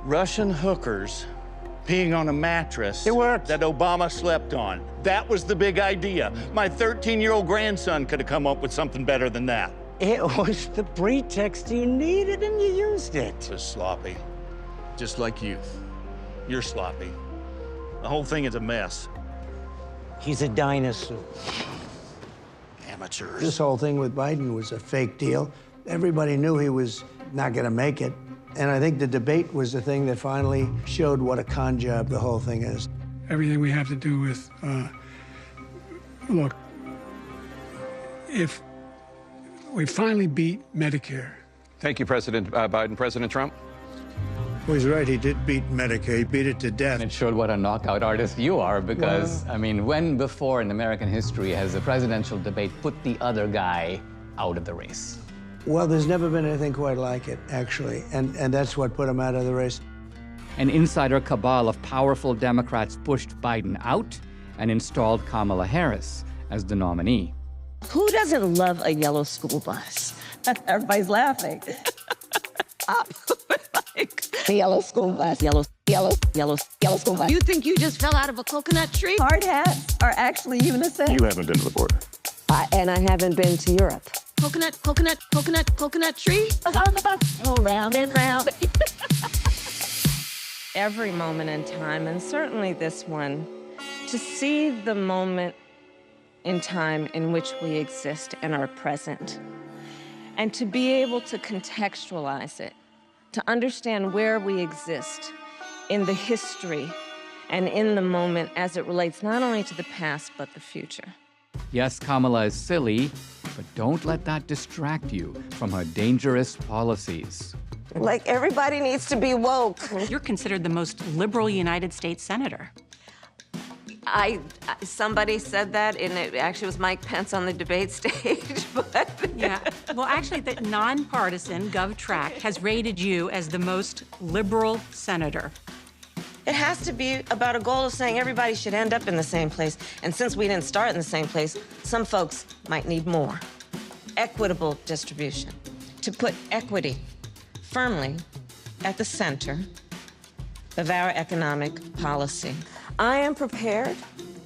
Russian hookers peeing on a mattress that Obama slept on. That was the big idea. My 13-year-old grandson could have come up with something better than that. It was the pretext you needed, and you used it. It was sloppy. Just like you. You're sloppy. The whole thing is a mess. He's a dinosaur. Amateurs. This whole thing with Biden was a fake deal. Everybody knew he was not gonna make it. And I think the debate was the thing that finally showed what a con job the whole thing is. Everything we have to do with, look, if we finally beat Medicare. Thank you, President Biden. President Trump? Well, he's right, he did beat Medicare, he beat it to death. And it showed what a knockout artist you are, because, I mean, when before in American history has a presidential debate put the other guy out of the race? Well, there's never been anything quite like it, actually, and that's what put him out of the race. An insider cabal of powerful Democrats pushed Biden out and installed Kamala Harris as the nominee. Who doesn't love a yellow school bus? Everybody's laughing. The yellow school bus. Yellow school bus. You think you just fell out of a coconut tree? Hard hats are actually unisex. You haven't been to the border. And I haven't been to Europe. Coconut tree. Oh, round and round. Every moment in time, and certainly this one, to see the moment in time in which we exist and are present, and to be able to contextualize it, to understand where we exist in the history and in the moment as it relates not only to the past, but the future. Yes, Kamala is silly, but don't let that distract you from her dangerous policies. Like, everybody needs to be woke. You're considered the most liberal United States senator. Somebody said that, and it actually was Mike Pence on the debate stage, but... Yeah, well, actually, the nonpartisan GovTrack has rated you as the most liberal senator. It has to be about a goal of saying everybody should end up in the same place. And since we didn't start in the same place, some folks might need more. Equitable distribution. To put equity firmly at the center of our economic policy. I am prepared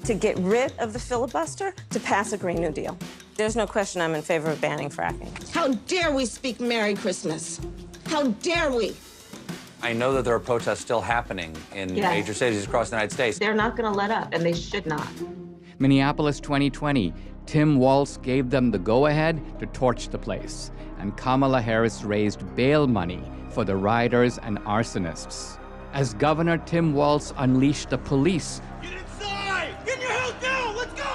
to get rid of the filibuster to pass a Green New Deal. There's no question I'm in favor of banning fracking. How dare we speak Merry Christmas? How dare we? I know that there are protests still happening in major cities across the United States. They're not going to let up, and they should not. Minneapolis 2020, Tim Walz gave them the go-ahead to torch the place, and Kamala Harris raised bail money for the rioters and arsonists. As Governor Tim Walz unleashed the police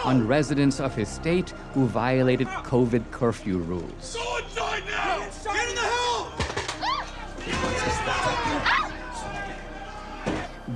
on residents of his state who violated COVID curfew rules. Go inside now! Get in the house!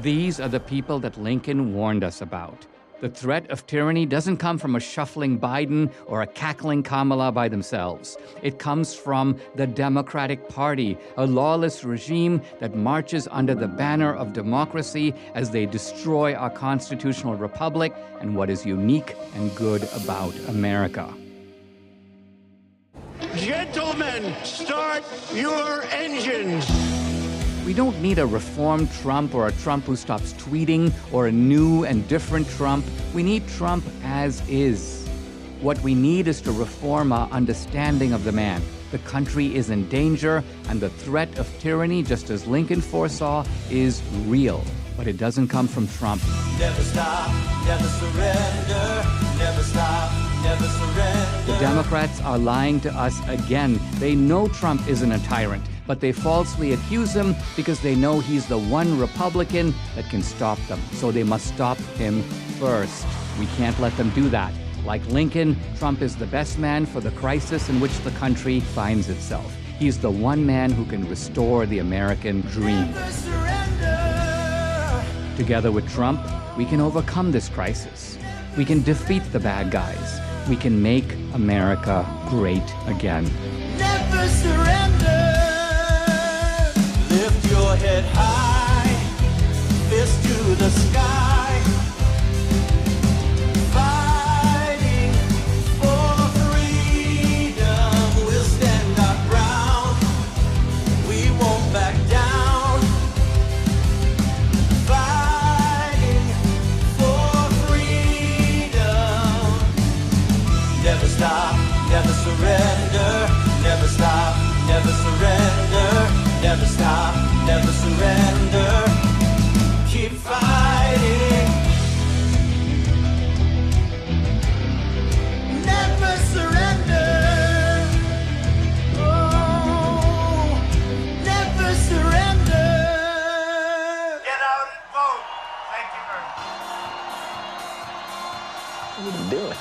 These are the people that Lincoln warned us about. The threat of tyranny doesn't come from a shuffling Biden or a cackling Kamala by themselves. It comes from the Democratic Party, a lawless regime that marches under the banner of democracy as they destroy our constitutional republic and what is unique and good about America. Gentlemen, start your engines. We don't need a reformed Trump or a Trump who stops tweeting or a new and different Trump. We need Trump as is. What we need is to reform our understanding of the man. The country is in danger, and the threat of tyranny, just as Lincoln foresaw, is real. But it doesn't come from Trump. Never stop, never surrender, never stop, never surrender. The Democrats are lying to us again. They know Trump isn't a tyrant, but they falsely accuse him because they know he's the one Republican that can stop them. So they must stop him first. We can't let them do that. Like Lincoln, Trump is the best man for the crisis in which the country finds itself. He's the one man who can restore the American dream. Together with Trump, we can overcome this crisis. We can defeat the bad guys. We can make America great again. Never surrender. Lift your head high, fist to the sky. Fighting for freedom, we'll stand our ground. We won't back down. Fighting for freedom. Never stop, never surrender. Never stop, never surrender. Never stop, never surrender. Keep fighting. Never surrender. Oh, never surrender. Get out and vote. Thank you very much. What are you doing?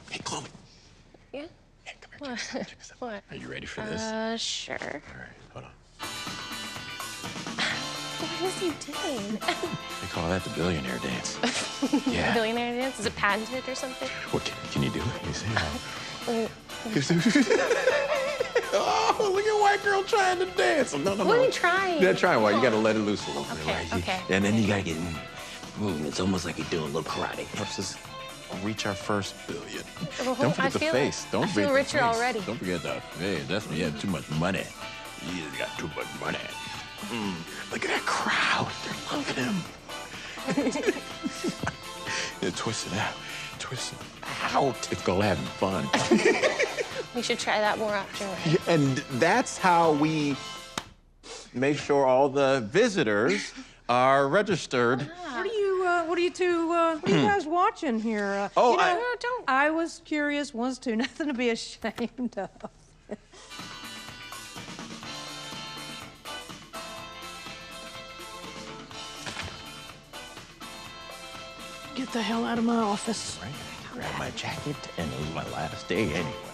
Hey, Chloe. Yeah? What? Are you ready for this? Sure. All right, hold on. What is he doing? They call that the billionaire dance. Yeah. Billionaire dance? Is it patented or something? What, can you do it? You see? Oh, look at white girl trying to dance. No. What are you trying? Yeah, try one. You got to let it loose a little bit, right? Okay. And then you got to get moving. It's almost like you're doing a little karate. Helps us reach our first billion. Don't forget the face. I feel richer already. Don't forget that face. That's when you have too much money. You got too much money. Look at that crowd. They're loving him. Yeah, twist it out. Twist it out. It's called having fun. We should try that more often. Right? Yeah, and that's how we make sure all the visitors are registered. What are you guys watching here? I was curious once too. Nothing to be ashamed of. Get the hell out of my office. Right. Grab my jacket, and it was my last day anyway.